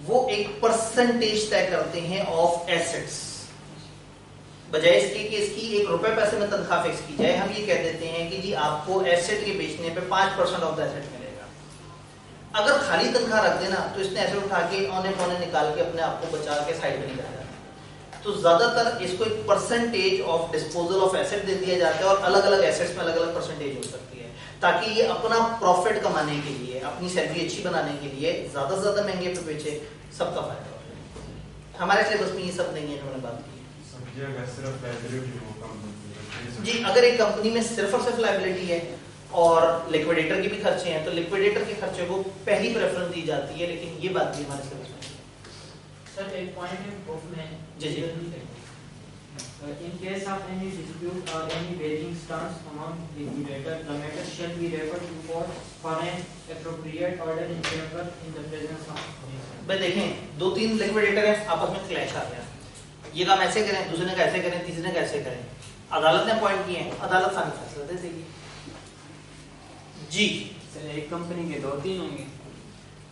वो एक परसेंटेज तय करते हैं ऑफ एसेट्स। बजाय इसके कि इसकी 1 रुपए पैसे में तनख्वाह फिक्स की जाए, हम ये कह देते हैं कि जी आपको एसेट के बेचने पे 5% ऑफ द एसेट मिलेगा। अगर खाली तनख्वाह रख देना तो इसने एसेट उठा के औने पौने निकाल के अपने आप को बचा के साइड में निकल जाता है। तो ज्यादातर इसको एक percentage of disposal of asset दे दिया जाता है और अलग अलग एसेट्स में अलग अलग परसेंटेज हो सकती है, ताकि ये अपना प्रॉफिट कमाने के लिए, अपनी सैलरी अच्छी बनाने के लिए ज्यादा से ज्यादा महंगे पे बेचे, सबका फायदा हो जाए। हमारे सिलेबस में ये सब नहीं है जो मैंने बात की। जी अगर एक कंपनी में सिर्फ और सिर्फ लायबिलिटी है और लिक्विडेटर के भी खर्चे हैं, तो लिक्विडेटर के खर्चे को पहली प्रेफरेंस दी जाती है, लेकिन ये बात भी हमारे सिलेबस में है। सर एक पॉइंट है प्रूफ में जी जी in case of any dispute or any waging stance among liquidator, the matter shall be referred to court for an appropriate order in favor in the presence of भाई देखें, 2-3 liquidator हैं, आपस में clash आ गया, ये काम ऐसे करें, दूसरे ने कैसे करें, तीसरे ने कैसे करें, अदालत ने अपॉइंट किए हैं, अदालत फाइनल फैसला दे देगी। जी सर एक कंपनी के 2-3 होंगे,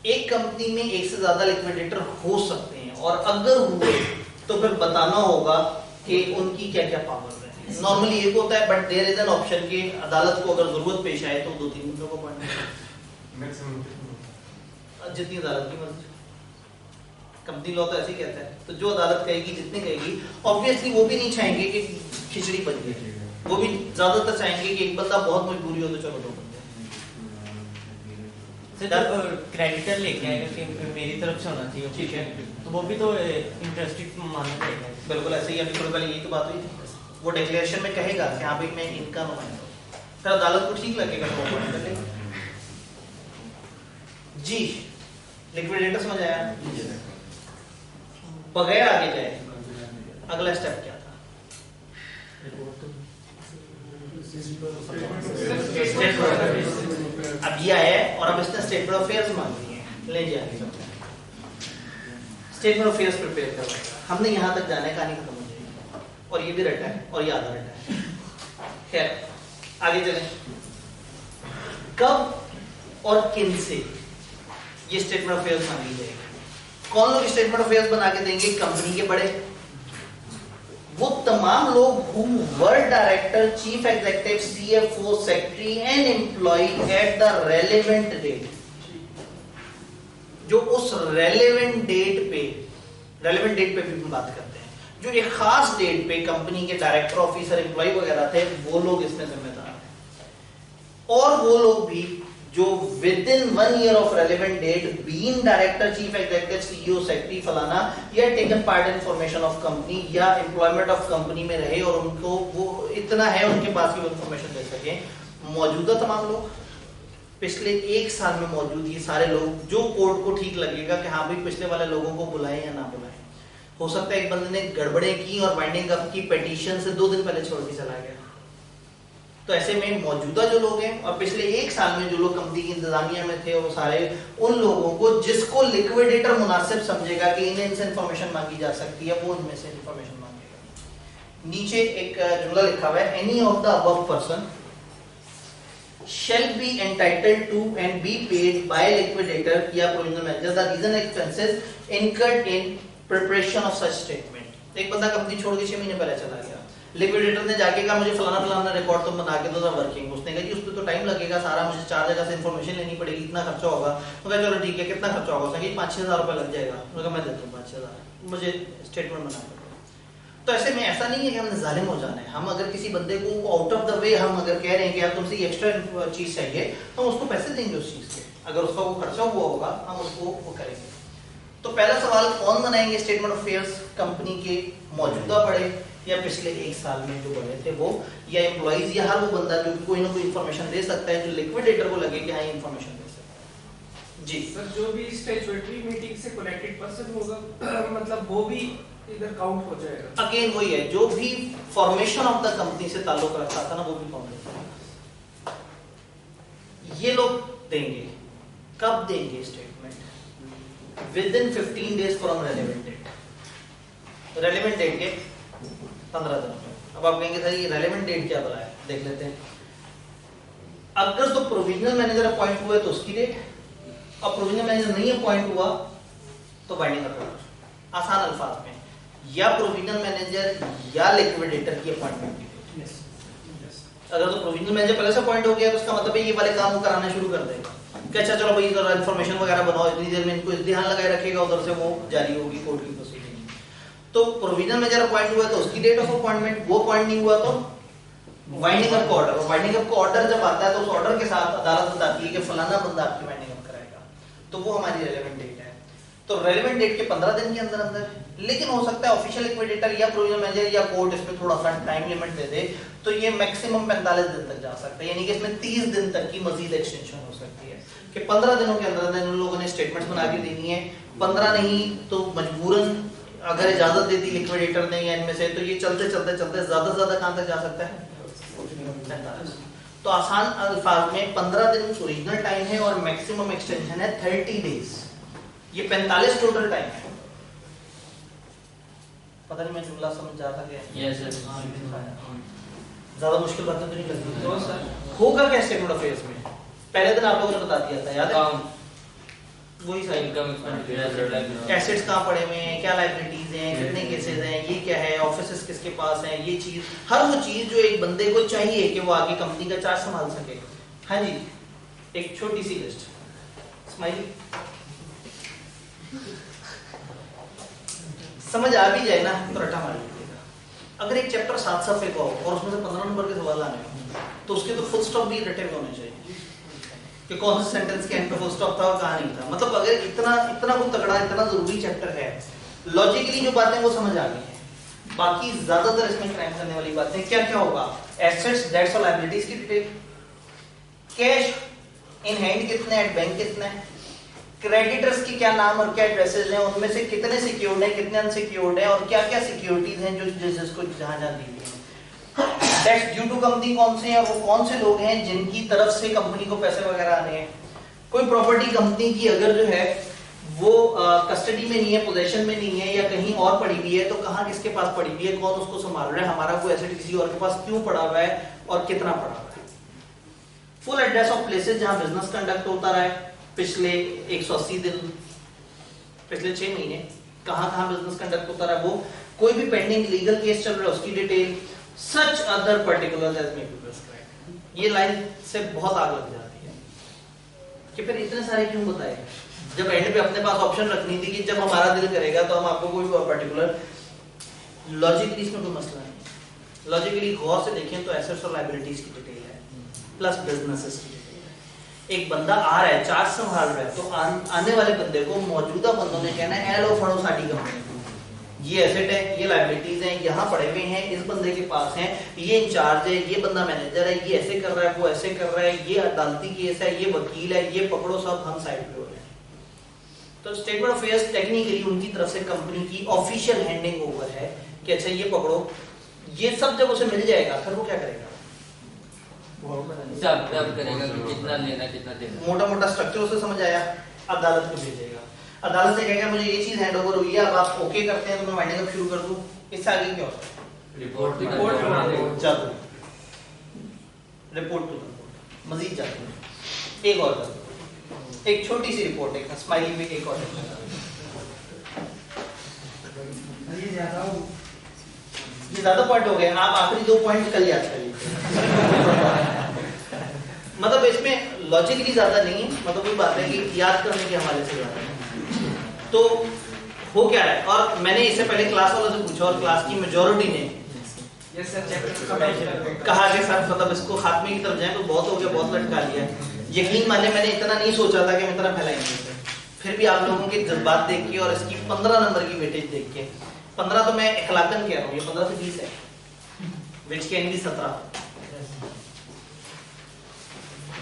एक कंपनी में एक से ज्यादा लिक्विडेटर हो सकते हैं, और अगर हुए तो फिर बताना होगा कि उनकी क्या क्या पावर है। नॉर्मली एक होता है, but there is an option कि अदालत को अगर जरूरत पेश आए तो 2-3 लोगों को अपॉइंट, जितनी अदालत की मर्जी। कंपनी लॉ तो ऐसे ही कहता है, तो जो अदालत कहेगी, जितनी कहेगी, ऑब्वियसली वो भी नहीं चाहेंगे कि खिचड़ी बन जाए, वो भी ज्यादातर चाहेंगे कि एक बंदा बहुत मजबूरी हो तो चलो 2 बंदे। क्रेडिटर लेके आएगा कि मेरी तरफ से होना चाहिए, ठीक है, तो वो भी तो इंटरेस्टेड मानना चाहिए। बिल्कुल ऐसे ही, अभी थोड़ी पहले यही तो बात हुई थी, वो डिक्लेरेशन में कहेगा कि हाँ भाई मैं इनका नुमाइंदा हूं, फिर अदालत को ठीक लगेगा तो वो अपॉइंट कर लेगा। जी लिक्विडेटर समझ आया? बगैर आगे जाए अगला स्टेप क्या था? अब ये आया है और अब इसने स्टेटमेंट ऑफ अफेयर्स मांग ली है, ले जी आगे चलते हैं। स्टेटमेंट ऑफ अफेयर्स प्रिपेयर करवाएगा, हमने यहाँ तक जाना है, कहानी खत्म हो जाएगी, और ये भी रटा है और ये आधा रटा है। खैर आगे चलें, कब और किन से ये स्टेटमेंट ऑफ अफेयर्स मांगी जाएगी? कौन लोग स्टेटमेंट ऑफ अफेयर्स बना के देंगे? कंपनी के बड़े, वो तमाम लोग who were director, chief executive, CFO, secretary and employee at the relevant date, जो उस relevant date पे भी हम बात करते हैं, जो एक खास डेट पे कंपनी के डायरेक्टर, ऑफिसर, एम्प्लॉय वगैरह थे, वो लोग इसमें जिम्मेदार हैं। और वो लोग भी जो within 1 year of relevant date being director, chief executive, CEO, secretary फलाना, या taken part in formation of company या एम्प्लॉयमेंट ऑफ कंपनी में रहे और उनको वो इतना है उनके पास की इंफॉर्मेशन दे सके। मौजूदा तमाम लोग, पिछले 1 साल में मौजूद ये सारे लोग, जो कोर्ट को ठीक लगेगा कि हाँ भाई पिछले वाले लोगों को बुलाएं या ना बुलाएं। हो सकता है एक बंदे ने गड़बड़े की और बाइंडिंग अप की पेटिशन से 2 दिन पहले छोड़ के चला गया, तो ऐसे में मौजूदा जो लोग हैं और पिछले 1 साल में जो लोग कंपनी की इंतजामिया में थे, वो सारे उन लोगों को जिसको लिक्विडेटर मुनासिब समझेगा कि इन्हें इनसे इंफॉर्मेशन मांगी जा सकती है, वो उनमें से इंफॉर्मेशन मांगेगा। नीचे एक जुमला लिखा हुआ है, any of the above person shall be entitled to and be paid by liquidator या provisional manager the reason expenses incurred in preparation of such statement। एक बंदा कंपनी छोड़ के 6 महीने पहले चला गया, लिक्विडेटर ने जाके कहा मुझे फलाना रिकॉर्ड तुम बना के दो वर्किंग, उसने कहा कि उस पर तो टाइम लगेगा सारा, मुझे 4 जगह से इन्फॉर्मेशन लेनी पड़ेगी, इतना खर्चा होगा। तो कहा चलो ठीक है, कितना खर्चा होगा? उसने कहा 5-6 हज़ार रुपये लग जाएगा। उसने कहा मैं देता हूँ 5-6 हज़ार, मुझे स्टेटमेंट बना कर। तो ऐसे में ऐसा नहीं है कि हमने जालिम हो जाना है। हम अगर किसी बंदे को आउट ऑफ द वे हम अगर कह रहे हैं कि यार तुमसे एक्स्ट्रा चीज चाहिए, तो हम उसको पैसे देंगे उस चीज के, अगर उसका वो खर्चा हुआ होगा हम उसको वो करेंगे। तो पहला सवाल, कौन बनाएंगे स्टेटमेंट ऑफ अफेयर्स? कंपनी के मौजूदा बड़े या पिछले 1 साल में जो बड़े थे वो, या एम्प्लॉइज, या हर वो बंदा जो कोई ना कोई इन्फॉर्मेशन दे सकता है जो लिक्विडेटर को लगे कि हाँ ये इन्फॉर्मेशन दे सकता है। जी सर, जो भी स्टैट्यूटरी मीटिंग से कनेक्टेड पर्सन होगा मतलब वो भी इधर काउंट हो जाएगा। अगेन वही है, जो भी फॉर्मेशन ऑफ द कंपनी से ताल्लुक रखता था ना वो भी काउंट होगा। ये लोग देंगे, कब देंगे statement? Within 15 days from relevant date. Relevant date के 15 दिन में। अब आप कहेंगे सर ये रेलेवेंट डेट क्या बताया, देख लेते हैं। अगर तो प्रोविजनल मैनेजर अपॉइंट हुआ है तो उसकी डेट, और प्रोविजनल मैनेजर नहीं अपॉइंट हुआ तो बाइंडिंग अप ऑर्डर। आसान अल्फाज में या प्रोविजनल मैनेजर या लिक्विडेटर की अपॉइंटमेंट की डेट। अगर तो प्रोविजनल मैनेजर पहले से अपॉइंट हो गया तो उसका मतलब है ये वाले काम वो कराना शुरू कर देगा कि अच्छा चलो भाई जरा इन्फॉर्मेशन वगैरह बनाओ, इतनी देर में इनको ध्यान लगाए रखेगा, उधर से वो जारी होगी कोर्ट की प्रोसीडिंग। तो प्रोविजनल मैनेजर अपॉइंट हुआ तो उसकी डेट ऑफ अपॉइंटमेंट, वो अपॉइंट नहीं हुआ तो वाइंडिंग अप का ऑर्डर। और वाइंडिंग अप का ऑर्डर जब आता है तो उस ऑर्डर के साथ अदालत बताती है कि फलाना बंदा आपकी वाइंडिंग अप कराएगा, तो वो हमारी रेलेवेंट डेट है। तो रेलेवेंट डेट के 15 दिन के अंदर अंदर, लेकिन हो सकता है ऑफिशियल लिक्विडेटर या प्रोविजनल मैनेजर या कोर्ट इसमें थोड़ा सा टाइम लिमिट दे दे, तो ये मैक्सिमम 45 दिन तक जा सकता है, यानी कि इसमें 30 दिन तक की मजीद एक्सटेंशन हो सकती है कि 15 दिनों के अंदर अंदर इन लोगों ने स्टेटमेंट्स बना के देनी है। 15 नहीं तो मजबूरन अगर इजाजत देती लिक्विडेटर ने या इनमें से, तो ये चलते चलते चलते ज्यादा से ज्यादा कहां तक जा सकता है, 45। तो आसान अल्फाज में 15 दिन ओरिजिनल टाइम है और मैक्सिमम एक्सटेंशन है 30 डेज। ये 45 टोटल टाइम है। पता नहीं मैं जुमला समझ जाता क्या? Yes sir. ज्यादा मुश्किल बातें तो नहीं लगती। होगा क्या स्टेटमेंट ऑफ अफेयर्स में? पहले दिन आप लोगों ने बता दिया था, याद है? वही सारी इनकम एसेट्स कहाँ पड़े हुए हैं, क्या लायबिलिटीज हैं, कितने केसेस हैं, ये क्या है, ऑफिसेस किसके पास हैं, ये चीज, हर वो चीज जो एक बंदे को चाहिए कि वो आगे कंपनी का चार्ज संभाल सके। हाँ जी, एक छोटी सी लिस्ट। स्माइली समझ आ भी जाए ना तो रटा मार लीजिएगा। अगर एक चैप्टर 7 सफ़े का हो और उसमें से 15 नंबर के सवाल आने हो तो उसके तो फुल स्टॉप भी रटे हुए होने चाहिए कि कौन से सेंटेंस के एंड पे फुल स्टॉप था और कहाँ नहीं था। मतलब अगर इतना इतना कुछ तगड़ा, इतना जरूरी चैप्टर है, लॉजिकली जो बातें वो समझ आ गई हैं, बाकी ज्यादातर इसमें क्राइम करने वाली बातें क्या क्या होगा, एसेट्स, डेट्स और लायबिलिटीज की डिटेल, कैश इन हैंड कितने, एट बैंक कितने, क्रेडिटर्स की क्या नाम और क्या एड्रेसेस हैं, उनमें से कितने सिक्योर्ड हैं, कितने अनसिक्योर्ड हैं, और क्या क्या सिक्योरिटीज हैं जो जिसको जहां जहां दी गई है। टैक्स ड्यू टू कंपनी कौन से हैं, वो कौन से लोग हैं जिनकी तरफ से कंपनी को पैसे वगैरह आने हैं। कोई प्रॉपर्टी कंपनी की अगर जो है वो कस्टडी में नहीं है, पोजेशन में नहीं है या कहीं और पड़ी हुई है, तो कहाँ किसके पास पड़ी हुई है, कौन उसको संभाल रहा है, हमारा कोई एसेट किसी और के पास क्यों पड़ा हुआ है और कितना पड़ा हुआ है। फुल एड्रेस ऑफ प्लेसेस जहां बिजनेस कंडक्ट होता रहा है पिछले 180 दिन, पिछले 6 महीने कहां बिजनेस कंडक्ट होता रहा, वो कोई भी पेंडिंग लीगल केस चल रहा है उसकी detail, such other particulars as may be prescribed. ये लाइन से बहुत आग लग जाती है कि फिर इतने सारे क्यों बताए, जब एंड पे अपने पास ऑप्शन रखनी थी कि जब हमारा दिल करेगा तो हम आपको कोई पर्टिकुलर। लॉजिकली इसमें कोई मसला नहीं, लॉजिकली गौर से देखें तो एसेट्स और लायबिलिटीज की डिटेल है प्लस बिजनेसेस की डिटेल। एक बंदा आ रहा है, चार्ज संभाल रहा है, तो आने वाले बंदे को मौजूदा बंदों ने कहना है एलो फड़ो साडी कंपनी, ये एसेट है, ये लायबिलिटीज हैं, यहाँ पड़े हुए हैं, इस बंदे के पास हैं, ये इंचार्ज है, ये बंदा मैनेजर है, ये ऐसे कर रहा है, वो ऐसे कर रहा है, ये अदालती केस है, ये वकील है, ये पकड़ो सब हम साइड पे हो रहे हैं। तो स्टेटमेंट ऑफ अफेयर्स टेक्निकली उनकी तरफ से कंपनी की ऑफिशियल हैंडिंग ओवर है कि अच्छा ये पकड़ो, ये सब जब उसे मिल जाएगा फिर वो क्या करेगा, सब करेगा कि कितना लेना कितना देना। मोटा मोटा स्ट्रक्चर उसे समझ आया, अदालत को भेजेगा, अदालत से कहेगा मुझे ये चीज हैंडओवर हुई है, अब आप ओके करते हैं तो मैं वाइंडिंग अप शुरू कर दूं। इससे आगे क्या होता है, रिपोर्ट चलो रिपोर्ट टू रिपोर्ट मजीद जाते हैं। एक और कर दो, एक छोटी सी रिपोर्ट, एक स्माइली में एक और ये ज्यादा पॉइंट हो गए, आप आखिरी 2 पॉइंट कल याद करिए। मतलब इसमें लॉजिकली ज्यादा नहीं है, मतलब कोई बात है कि याद करने के हवाले से ज्यादा है। तो हो क्या है, और मैंने इससे पहले क्लास वालों से पूछा और क्लास की मेजॉरिटी ने कहा कि सर मतलब इसको खात्मे की तरफ जाए तो बहुत हो गया, बहुत लटका लिया। यकीन माने मैंने इतना नहीं सोचा था कि मैं इतना फैलाएंगे, फिर भी आप लोगों के जज्बात देख के और इसकी 15 नंबर की वेटेज देख के, 15 तो मैं इखलाकन कह रहा हूँ, ये 15 से 20 है, which can be 17।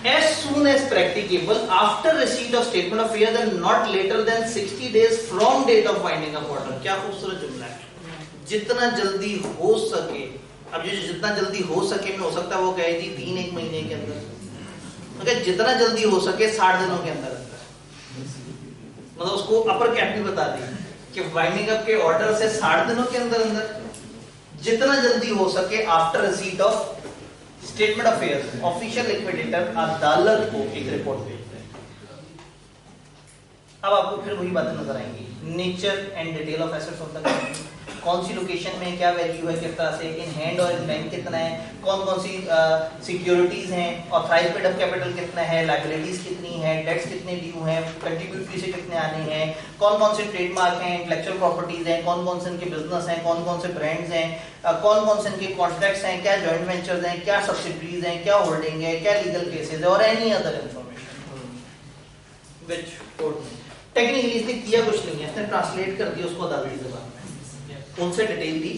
As soon as practicable after receipt of statement of affairs and not later than 60 days from date of winding up order। क्या खूबसूरत जुमला है, जितना जल्दी हो सके। अब जो जितना जल्दी हो सके में हो सकता है वो कहे जी 3-1 महीने के अंदर, मगर जितना जल्दी हो सके 60 दिनों के अंदर अंदर, मतलब उसको अपर कैप भी बता दी कि वाइंडिंग अप के ऑर्डर से 60 दिनों के अंदर अंदर, जितना जल्दी हो सके after receipt of statement of affairs, official liquidator अदालत को एक रिपोर्ट भेजते हैं। अब आपको फिर वही बातें नजर आएंगी, nature and detail of assets of the company, कौन सी लोकेशन में क्या वैल्यू है, किस तरह से, इन हैंड और इन बैंक कितना है, कौन कौन सी सिक्योरिटीज हैं, ऑथराइज्ड पेड अप कैपिटल कितना है, लायबिलिटीज कितनी है, डेट्स कितने ड्यू हैं, कंट्रीब्यूटरी से कितने आने हैं, कौन कौन से ट्रेडमार्क हैं, इंटेलेक्चुअल प्रॉपर्टीज हैं, कौन कौन से इनके बिजनेस हैं, कौन कौन से ब्रांड्स हैं, कौन कौन से इनके कॉन्ट्रैक्ट्स हैं, क्या जॉइंट वेंचर्स हैं, क्या सब्सिडरीज हैं, क्या होल्डिंग है, क्या लीगल केसेस है, और any other information which court में टेक्निकली इसने किया कुछ नहीं है, इसने ट्रांसलेट कर दिया उसको अदालती ज़बान में, उनसे डिटेल दी,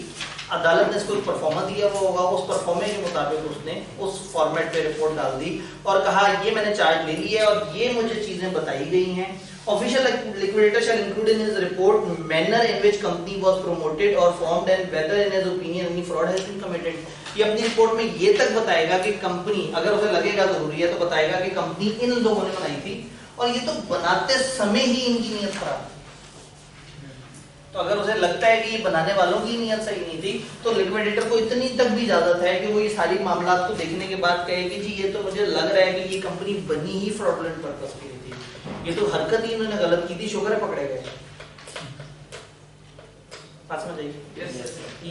अदालत ने इसको परफॉर्मा दिया हुआ होगा, उस परफॉर्मे के मुताबिक उसने उस फॉर्मेट पे रिपोर्ट डाल दी और कहा ये मैंने चार्ज ले लिया है और ये मुझे चीजें बताई गई हैं। Official liquidator shall include in his report manner in which company was promoted or formed and whether in his opinion any fraud has been committed। ये अपनी रिपोर्ट में ये तक बताएगा कि कंपनी, अगर उसे लगेगा जरूरी है तो बताएगा कि कंपनी इन लोगों ने बनाई थी और ये तो बनाते समय ही इनकी नीयत खराब थी। तो अगर उसे लगता है कि ये बनाने वालों की नीयत सही नहीं थी तो लिक्विडेटर को इतनी तक भी इजाजत है कि वो ये सारी मामला को देखने के बाद कहे कि जी ये तो मुझे लग रहा है कि ये कंपनी बनी ही फ्रॉडुलेंट पर्पस के लिए थी, ये तो हरकत ही इन्होंने गलत की थी, शुक्र है पकड़े गए। बात समझ आइए?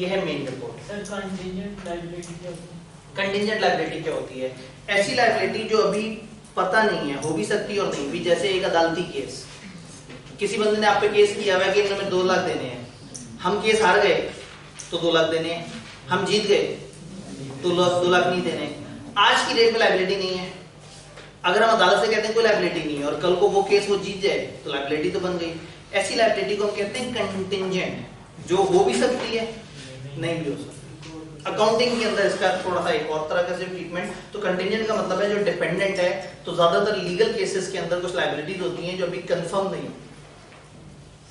ये है main report. Sir contingent liability क्या होती है? कंटिंजेंट लायबिलिटी क्या होती है? ऐसी लायबिलिटी जो अभी पता नहीं है, हो भी सकती है और नहीं भी, जैसे एक अदालती केस, किसी बंदे ने आप पे केस किया हुआ है कि इन्होंने 2 लाख देने हैं, हम केस हार गए तो 2 लाख देने हैं, हम जीत गए तो 2 लाख नहीं देने। आज की डेट में लायबिलिटी नहीं है, अगर हम अदालत से कहते हैं कोई लायबिलिटी नहीं है और कल को वो केस वो जीत जाए तो लायबिलिटी तो बन गई। ऐसी लायबिलिटी को हम कहते हैं कंटिंजेंट, जो हो भी सकती है नहीं भी हो सकती। अकाउंटिंग के अंदर इसका थोड़ा सा एक और तरह का ट्रीटमेंट, तो कंटिंजेंट का मतलब है जो डिपेंडेंट है, तो ज्यादातर लीगल केसेस के अंदर कुछ लायबिलिटीज होती हैं जो अभी कंफर्म नहीं होती।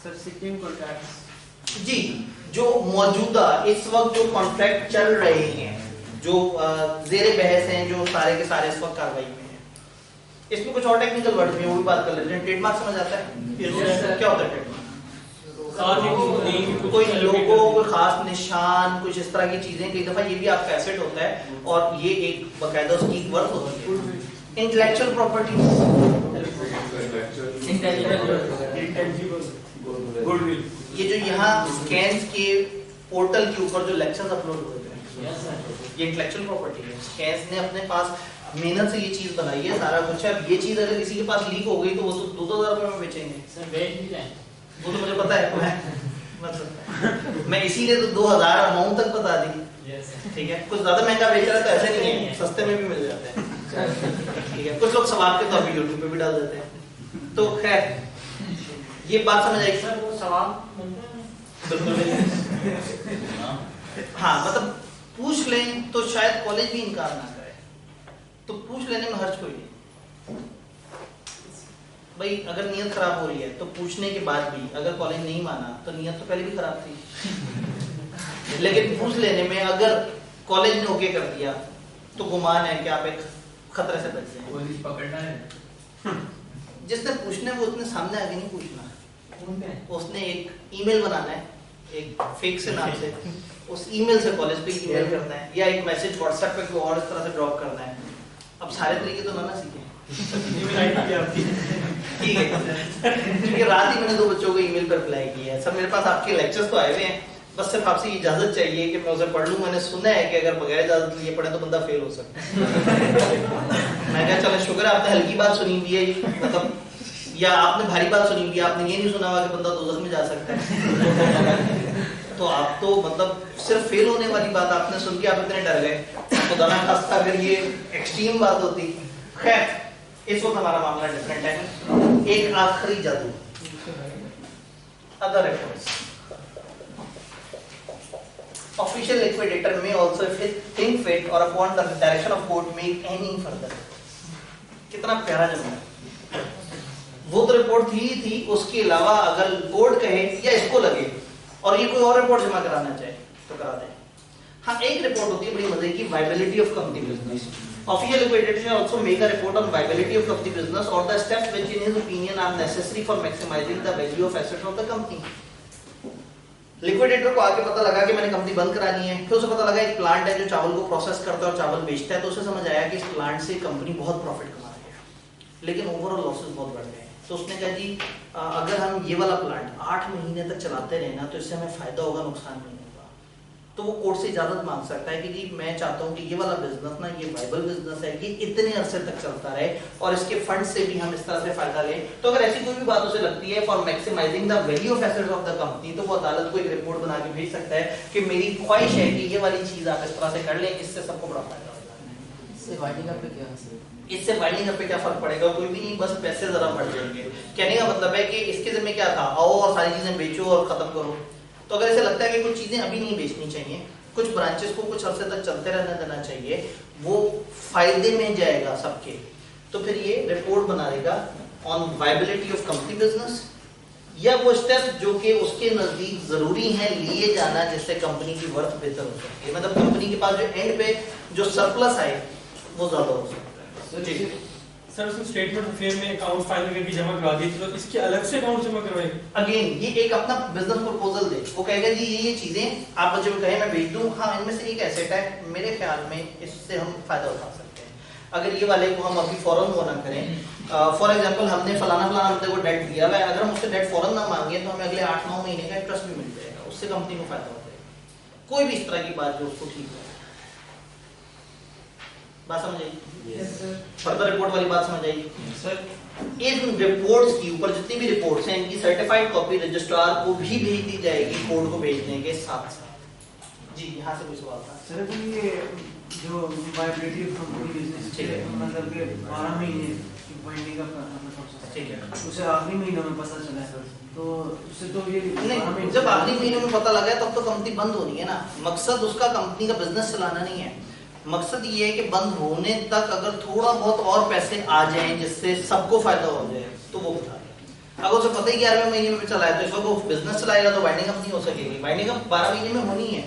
सर सिक्किम कॉन्ट्रैक्ट्स जी, जो मौजूदा इस वक्त जो कॉन्ट्रैक्ट चल रहे हैं, जो जेरे बहस हैं, जो सारे के सारे इस वक्त कार्रवाई में हैं, इसमें कुछ और टेक्निकल वर्ड भी हैं, वो भी बात कर लेते हैं। ट्रेडमार्क समझ आता है क्या होता है ट्रेडमार्क? कोई लोगो, कोई खास निशान, कुछ इस तरह की चीजें, कई दफा ये भी आपका एसेट होता है और ये एक बकायदा उसकी वर्थ होती है। इंटेलेक्चुअल प्रॉपर्टी, गुडविल, ये जो यहाँ स्कैन्स के पोर्टल के ऊपर जो लेक्चर्स अपलोड हुए थे, ये इंटेलेक्चुअल प्रॉपर्टी है। स्कैन्स ने अपने पास मेहनत से ये चीज बनाई है, सारा कुछ है। अब ये चीज अगर किसी के पास लीक हो गई तो वो तो 2,000 रुपए में बेचेंगे। सर बेच भी जाए वो तो मुझे पता है, मतलब मैं इसीलिए तो 2,000 अमाउंट तक बता दी, ठीक है। कुछ ज्यादा महंगा बेच रहा है तो ऐसे नहीं है, सस्ते में भी मिल जाते हैं, ठीक है। कुछ लोग सवाब के तौर पे यूट्यूब पे भी डाल देते हैं। तो खैर ये बात समझ आएगी सर, वो सवाब मिलता है बिल्कुल। हाँ, मतलब पूछ लें तो शायद कॉलेज भी इनकार ना करे, तो पूछ लेने में हर्ज कोई नहीं भाई। अगर नीयत खराब हो रही है तो पूछने के बाद भी अगर कॉलेज नहीं माना तो नीयत तो पहले भी खराब थी। लेकिन पूछ लेने में अगर कॉलेज ने ओके कर दिया तो गुमान है कि आप एक खतरे से बच जाएंगे। पुलिस पकड़ना है, जिसने पूछना है वो उसने सामने आगे नहीं पूछना, उसने एक ईमेल बनाना है एक फेक से नाम से, उस ईमेल से कॉलेज पे ईमेल करना है या एक मैसेज व्हाट्सएप पे कोई और इस तरह से ड्रॉप करना है। अब सारे तरीके तो ना सीखे, ठीक है, क्योंकि रात ही मैंने 2 बच्चों को ईमेल पर रिप्लाई किया है। सब मेरे पास आपके लेक्चर्स तो आए हुए हैं, बस सिर्फ आपसे इजाजत चाहिए कि मैं उसे पढ़ लूं। मैंने सुना है कि अगर बगैर इजाजत लिए पढ़े तो बंदा फेल हो सकता है। मैं कहा चलो शुक्र है आपने हल्की बात सुनी हुई है, मतलब या आपने भारी बात सुनी हुई है, आपने ये नहीं सुना हुआ कि बंदा दोज़ख में जा सकता है। तो आप तो मतलब सिर्फ फेल होने वाली बात आपने सुन के आप इतने डर गए, खुदा ना खास्ता अगर ये एक्सट्रीम बात होती। खैर, इस वक्त हमारा मामला डिफरेंट है। एक आखिरी जादू, other reference. Official liquidator may also, if it think fit or upon the direction of court, make any further। कितना प्यारा जमना है। वो तो रिपोर्ट थी, उसके अलावा अगर कोर्ट कहे या इसको लगे और ये कोई और रिपोर्ट जमा कराना चाहे तो करा दे। हाँ, एक रिपोर्ट होती है बड़ी मजे की, viability of company business. Official liquidator shall also make a report on viability of company business or the steps which in his opinion are necessary for maximizing the value of assets of the company। Liquidator को आके पता लगा कि मैंने company बंद करानी है, फिर उसे पता लगा एक प्लांट है जो चावल को प्रोसेस करता है और चावल बेचता है, तो उसे समझ आया कि इस प्लांट से कंपनी बहुत प्रॉफिट कमा रही है लेकिन ओवरऑल लॉसेस बहुत बढ़ गए हैं। तो उसने कहा जी अगर हम ये वाला प्लांट 8 महीने तक चलाते रहे ना तो इससे हमें फायदा होगा, नुकसान नहीं होगा। तो वो कोर्ट से इजाजत मांग सकता है कि जी मैं चाहता हूँ कि ये वाला बिजनेस ना, ये वाइबल बिजनेस है, ये इतने अरसे तक चलता रहे और इसके फंड से भी हम इस तरह से फायदा लें। तो अगर ऐसी कोई भी बात उसे लगती है for maximising the value of assets of the company, तो वो अदालत को एक रिपोर्ट बना के भेज सकता है कि मेरी ख्वाहिश है कि ये वाली चीज आप इस तरह से कर लें, इससे सबको बड़ा फायदा होगा। इससे वाइडिंग अप पे क्या इससे वाइडिंग अप पे क्या फर्क पड़ेगा? कोई भी नहीं, बस पैसे जरा बढ़ जाएंगे। कहने का मतलब है कि इसके जिम्मे क्या था, आओ और सारी चीजें बेचो और खत्म करो। तो अगर ऐसे लगता है कि कुछ चीजें अभी नहीं बेचनी चाहिए, कुछ ब्रांचेस को कुछ अरसे तक चलते रहने देना चाहिए, वो फायदे में जाएगा सबके, तो फिर ये रिपोर्ट बना देगा on viability of company business, या वो स्टेप जो कि उसके नजदीक जरूरी है लिए जाना जिससे कंपनी की वर्थ बेहतर हो सकती है। मतलब कंपनी के पास जो एंड पे जो सरप्लस आए वो ज्यादा हो सकता है। सर उसने स्टेटमेंट ऑफ फेयर में अकाउंट फाइनल करके जमा करवा दी, तो इसके अलग से अकाउंट जमा करवाएंगे? अगेन ये एक अपना बिजनेस प्रपोजल दे, वो कहेगा जी ये चीजें आप मुझे कहे मैं बेच दूं, हाँ इनमें से एक एसेट है, मेरे ख्याल में इससे हम फायदा उठा सकते हैं। अगर ये वाले को हम अभी फौरन वो ना करें, फॉर एग्जांपल हमने फलाना बंदे को डेट दिया है, अगर हम उससे डेट फौरन ना मांगे तो हमें अगले 8-9 महीने का इंटरेस्ट भी मिल जाएगा, उससे कंपनी को फायदा हो जाएगा। कोई भी इस तरह की बात जो उसको ठीक है, बात समझ आई? फर्दर रिपोर्ट वाली बात समझ आई सर? इन रिपोर्ट्स की ऊपर जितनी भी रिपोर्ट्स हैं इनकी सर्टिफाइड कॉपी रजिस्ट्रार को भी भेज दी जाएगी कोर्ट को भेजने के साथ साथ। जी यहाँ से कोई सवाल था? सर तो ये जो वायबिलिटी ऑफ कंपनी बिजनेस ठीक है, मतलब कि 12 महीने बाइंडिंग का प्रोसेस, ठीक है, उसे आखिरी महीनों में पता चला है, तो उससे तो ये नहीं, जब आखिरी महीने में पता लगा तब तो कंपनी बंद होनी है ना। मकसद उसका कंपनी का बिजनेस चलाना नहीं है, मकसद ये है कि बंद होने तक अगर थोड़ा बहुत और पैसे आ जाएं जिससे सबको फायदा हो जाए तो वो बता दें। अगर उसे पता ही 11वें महीने में चला है तो इस वक्त वो बिजनेस चलाएगा तो वाइंडिंग अप नहीं हो सकेगी। वाइंडिंग अप 12 महीने में होनी है।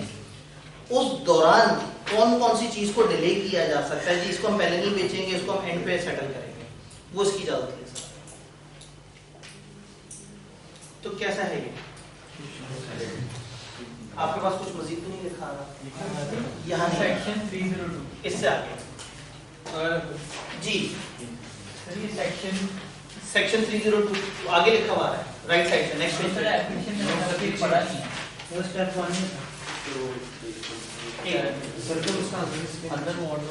उस दौरान कौन कौन सी चीज को डिले किया जा सकता है, जी इसको हम पहले नहीं बेचेंगे, इसको हम एंड पे सेटल करेंगे, वो इसकी इजाजत ले सकता है। तो कैसा है ये? आपके पास कुछ मजीद तो नहीं लिखा रहा? यहाँ सेक्शन 302 इससे आगे जी सर ये सेक्शन 302 आगे लिखा हुआ है राइट साइड से नेक्स्ट पेज सर एप्लीकेशन में कभी पढ़ा नहीं है। वो स्टेप 1 में था। अंदर मॉडल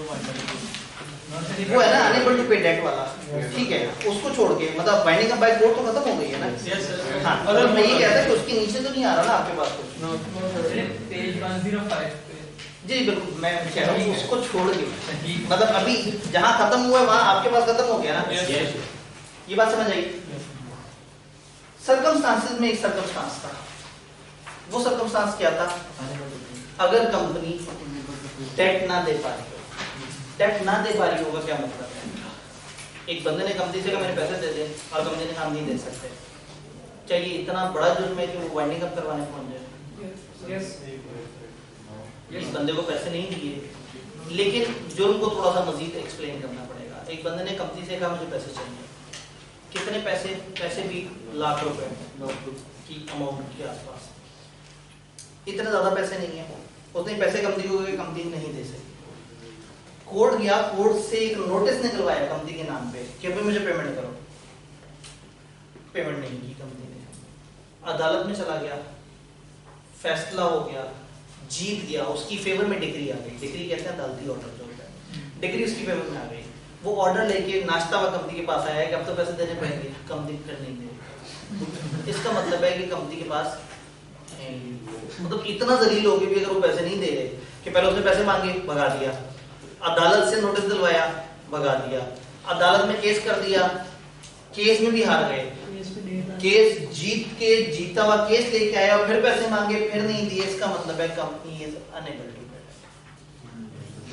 वो है ना अनेबल टू पे डेट वाला, ठीक है, उसको छोड़ के मतलब बाइंडिंग अप बाय कोर्ट तो खत्म हो गई है ना। Yes sir. हाँ, अगर मैं ये कहता कि उसके नीचे तो नहीं आ रहा ना आपके पास कुछ? पेज 105 पे जी बिल्कुल, मैं कह रहा हूँ उसको छोड़ के, मतलब अभी जहाँ खत्म हुआ है वहाँ आपके पास खत्म हो गया ना। ये बात समझ आई? सर्कमस्टांसेस में एक सर्कमस्टांस था, वो सर्कमस्टांस क्या था? अगर कंपनी डेट ना दे पा रही हो, डेट ना दे पा रही होगा क्या मतलब है? एक बंदे ने कंपनी से कहा मेरे पैसे दे दे और कंपनी ने काम नहीं दे सकते, चाहिए इतना बड़ा जुर्म है कि वो वाइंडिंग अप करवाने पहुंच जाए। यस इस बंदे को पैसे नहीं दिए, लेकिन जुर्म को थोड़ा सा मजीद एक्सप्लेन करना पड़ेगा। एक बंदे ने कंपनी से कहा मुझे पैसे चाहिए, कितने पैसे? पैसे भी लाख रुपए की अमाउंट के आसपास, इतने ज्यादा पैसे नहीं है। उसने पैसे कंपनी को कंपनी नहीं दे सकी, कोर्ट गया, कोर्ट से एक नोटिस निकलवाया कंपनी के नाम पे कि भाई मुझे पेमेंट करो। पेमेंट नहीं की कंपनी ने, अदालत में चला गया, फैसला हो गया, जीत गया, उसकी फेवर में डिग्री आ गई। डिग्री कहते हैं अदालती ऑर्डर जो होता है, डिग्री उसकी फेवर में आ गई। वो ऑर्डर लेके नाश्ता हुआ कंपनी के पास आया कि अब तो पैसे देने पड़ेंगे, कंपनी फिर नहीं दे। इसका मतलब है कि कंपनी के पास मतलब इतना जलील हो गई भी अगर वो पैसे नहीं दे रहे कि पहले उसने पैसे मांगे, भगा दिया, अदालत से नोटिस दिलवाया, भगा दिया, अदालत में केस कर दिया, केस में भी हार गए, केस जीत के जीता हुआ केस लेके आया और फिर पैसे मांगे, फिर नहीं दिए। इसका मतलब है कंपनी इज अनेबल टू पे।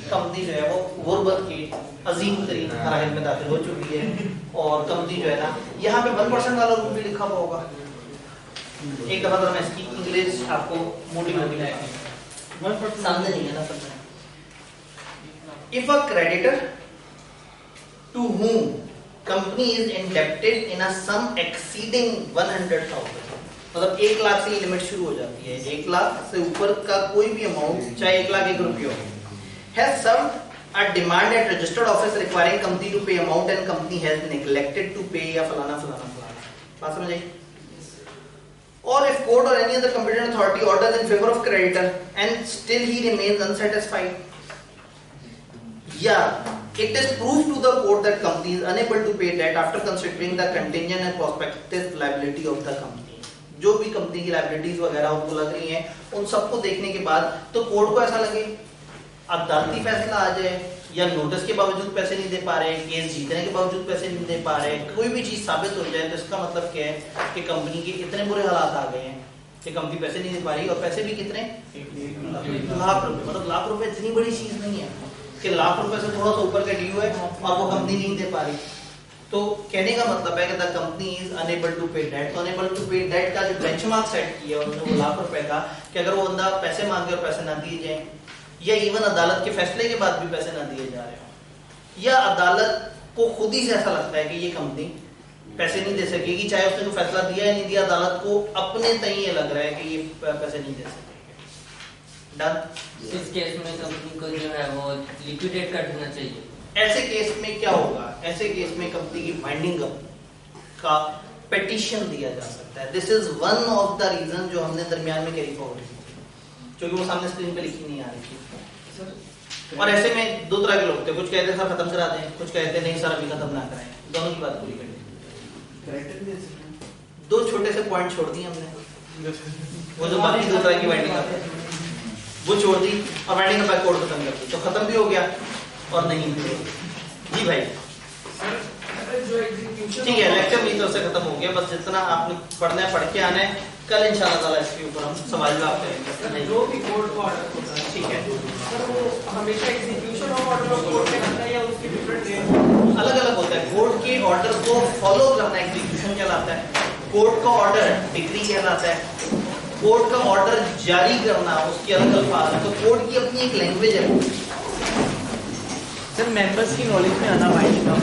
कंपनी जो है वो गुर्बत की अजीम तरीन मराहिल में दाखिल हो चुकी है और कंपनी जो है ना, यहाँ पे 1% वाला रूल भी लिखा हुआ होगा। एक दफा तो मैं इसकी इंग्लिश आपको मोटी सामने नहीं है ना सब। If a creditor to whom company is indebted in a sum exceeding 100,000, मतलब 1 लाख से ये लिमिट शुरू हो जाती है, 1 लाख से ऊपर का कोई भी अमाउंट, चाहे 1 लाख 1 रुपये हो, has served a demand at registered office requiring company to pay amount and company has neglected to pay या फलाना फलाना फलाना, बात समझ आई? Or if court or any other competent authority orders in favor of creditor and still he remains unsatisfied, yeah, it is proved to the court that company is unable to pay debt after considering the contingent and prospective liability of the company. जो भी company की liabilities वगैरह उनको लग रही हैं, उन सबको देखने के बाद तो कोर्ट को ऐसा लगे अदालती फैसला आ जाए या नोटिस के बावजूद पैसे नहीं दे पा रहे, केस जीतने के बावजूद पैसे नहीं दे पा रहे, कोई भी चीज साबित हो जाए, तो इसका मतलब क्या है कि कंपनी के इतने बुरे हालात आ गए हैं कि कंपनी पैसे नहीं दे पा रही, और पैसे भी कितने, लाख रुपए। मतलब लाख रुपए इतनी बड़ी चीज नहीं है कि लाख रुपए से थोड़ा सा ऊपर का ड्यू है और वो कंपनी नहीं दे पा रही। तो कहने का मतलब है कि the company is unable to pay debt. तो अनेबल टू पे डेट का जो बेंचमार्क सेट किया उन्होंने वो लाख रुपए का, कि अगर वो बंदा पैसे मांगे और पैसे ना दिए जाए, या इवन अदालत के फैसले के बाद भी पैसे ना दिए जा रहे हो, या अदालत को खुद ही से ऐसा लगता है कि ये कंपनी पैसे नहीं दे सकेगी, चाहे उसने जो फैसला दिया या नहीं दिया, अदालत को अपने तय ये लग रहा है कि ये पैसे नहीं दे सकेंगे, डन। इस केस में कंपनी को जो है वो लिक्विडेट कर देना चाहिए। ऐसे केस में क्या होगा, ऐसे केस में कंपनी की वाइंडिंग अप का पिटीशन दिया जा सकता है। This is one of the reason जो हमने दरमियान में कैरी फॉरवर्ड की थी, क्योंकि वो सामने स्क्रीन पे लिखी नहीं आ रही थी। और ऐसे में दो तरह के लोग थे, कुछ कहते सर खत्म करा दें, कुछ कहते नहीं सर अभी खत्म ना कराएं, दोनों की बात पूरी करें। दो छोटे से पॉइंट छोड़ दिए हमने, वो जो बाकी दो तरह की वाइंडिंग अप वो छोड़ दी और वाइंडिंग अप कोड खत्म कर दी, तो खत्म भी हो गया और नहीं भी हो गया। जी भाई ठीक है, लेक्चर मेरी तरफ से खत्म हो गया, बस जितना आपने पढ़ना है पढ़ के आना है, कल इंशाल्लाह ताला इसके ऊपर हम सवाल जवाब करेंगे। जो भी कोर्ट का ऑर्डर होता है, ठीक है, सर वो हमेशा execution of order of court में रहता है या उसकी डिफरेंट वे अलग अलग होता है। कोर्ट के ऑर्डर को फॉलो करना एग्जीक्यूशन कहलाता है, कोर्ट का ऑर्डर डिग्री कहलाता है, कोर्ट का ऑर्डर जारी करना उसकी अलग अल्फाज है। तो कोर्ट की अपनी एक लैंग्वेज है। सर मेंबर्स की नॉलेज में आना वाइंडिंग अप